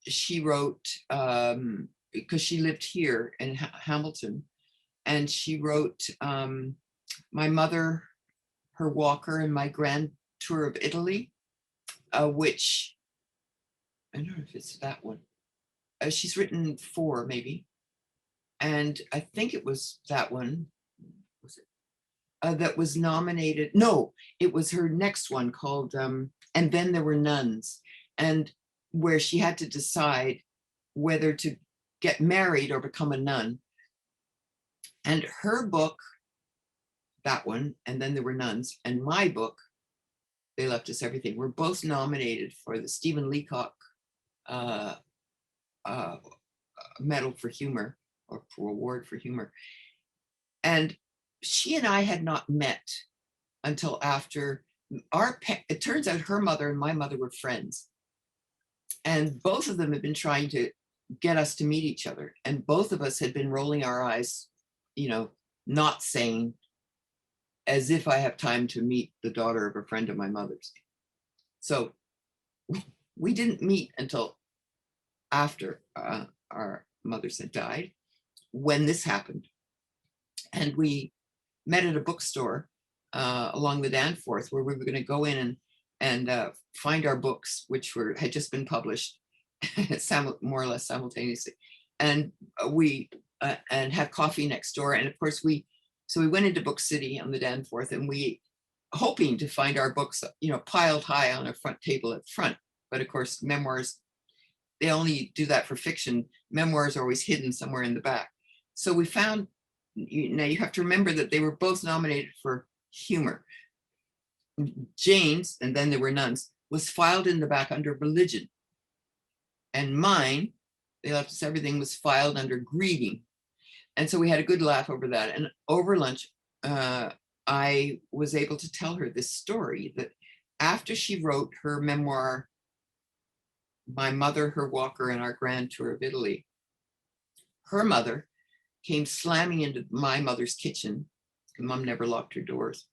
she wrote, because she lived here in Hamilton, and she wrote My Mother, Her Walker, and My Grand Tour of Italy, which, I don't know if it's that one. She's written 4 maybe, and I think it was that one. Was it? That was nominated. No, it was her next one called And Then There Were Nuns, and where she had to decide whether to get married or become a nun. And her book, that one, And Then There Were Nuns, and my book, They Left Us Everything, were both nominated for the Stephen Leacock Medal for Humor, or for Award for Humor. And she and I had not met until after it turns out her mother and my mother were friends. And both of them had been trying to get us to meet each other. And both of us had been rolling our eyes, not saying, as if I have time to meet the daughter of a friend of my mother's. So we didn't meet until after our mothers had died, when this happened. And we met at a bookstore along the Danforth, where we were going to go in and find our books, which had just been published more or less simultaneously, and we and have coffee next door. And of course we went into Book City on the Danforth, and we hoping to find our books piled high on a front table at the front. But of course, memoirs, they only do that for fiction. Memoirs are always hidden somewhere in the back. So we found, now you have to remember that they were both nominated for humor. Jane's, And Then There Were Nuns, was filed in the back under religion. And mine, They Left Us Everything, was filed under grieving. And so we had a good laugh over that. And over lunch, I was able to tell her this story, that after she wrote her memoir, My Mother, Her Walker, and Our Grand Tour of Italy, her mother came slamming into my mother's kitchen. Mom never locked her doors,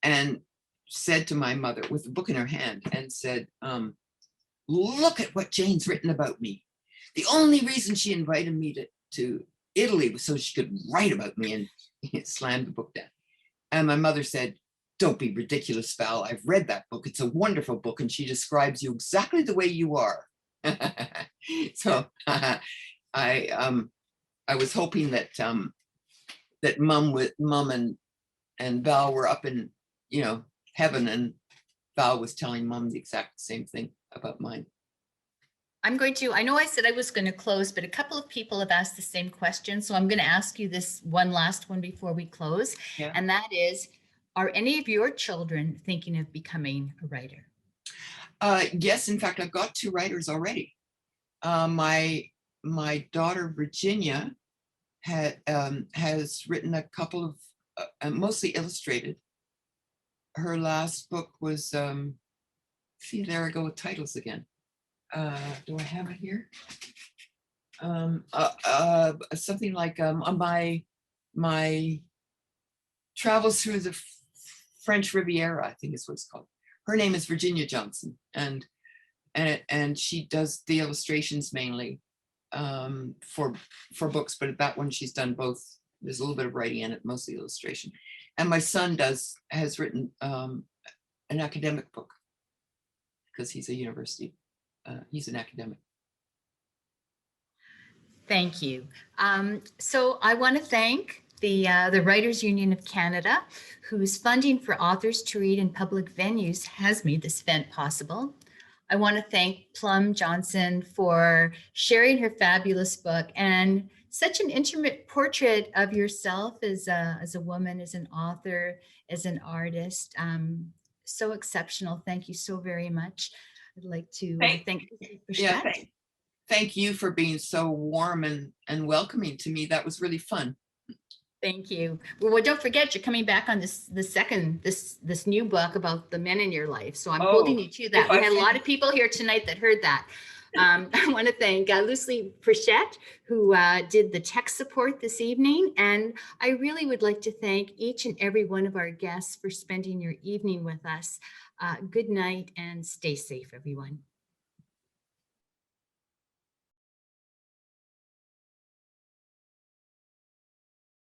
and said to my mother, with a book in her hand, and said, look at what Jane's written about me. The only reason she invited me to Italy was so she could write about me, and slammed the book down. And my mother said, don't be ridiculous, Val. I've read that book. It's a wonderful book, and she describes you exactly the way you are. So I was hoping that that Mom and Val were up in heaven, and Val was telling Mom the exact same thing about mine. I know I said I was going to close, but a couple of people have asked the same question. So I'm going to ask you this one last one before we close. Yeah. And that is, are any of your children thinking of becoming a writer? Yes, in fact, I've got 2 writers already. My daughter, Virginia, has written a couple of, mostly illustrated, her last book was, see, there I go with titles again. Do I have it here? Something like on my travels through the French Riviera, I think is what it's called. Her name is Virginia Johnson, and she does the illustrations mainly for books, but that one she's done both. There's a little bit of writing in it, mostly illustration. And my son has written an academic book because he's a university, he's an academic. Thank you. So I want to thank the Writers Union of Canada, whose funding for authors to read in public venues has made this event possible. I want to thank Plum Johnson for sharing her fabulous book and such an intimate portrait of yourself as a woman, as an author, as an artist. So exceptional. Thank you so very much. I'd like to thank Yeah, thank you for being so warm and welcoming to me. That was really fun. Thank you. Well, don't forget, you're coming back on this new book about the men in your life. So I'm holding you to that. We had a lot of people here tonight that heard that. I want to thank Lucy Frichette, who did the tech support this evening. And I really would like to thank each and every one of our guests for spending your evening with us. Good night and stay safe, everyone.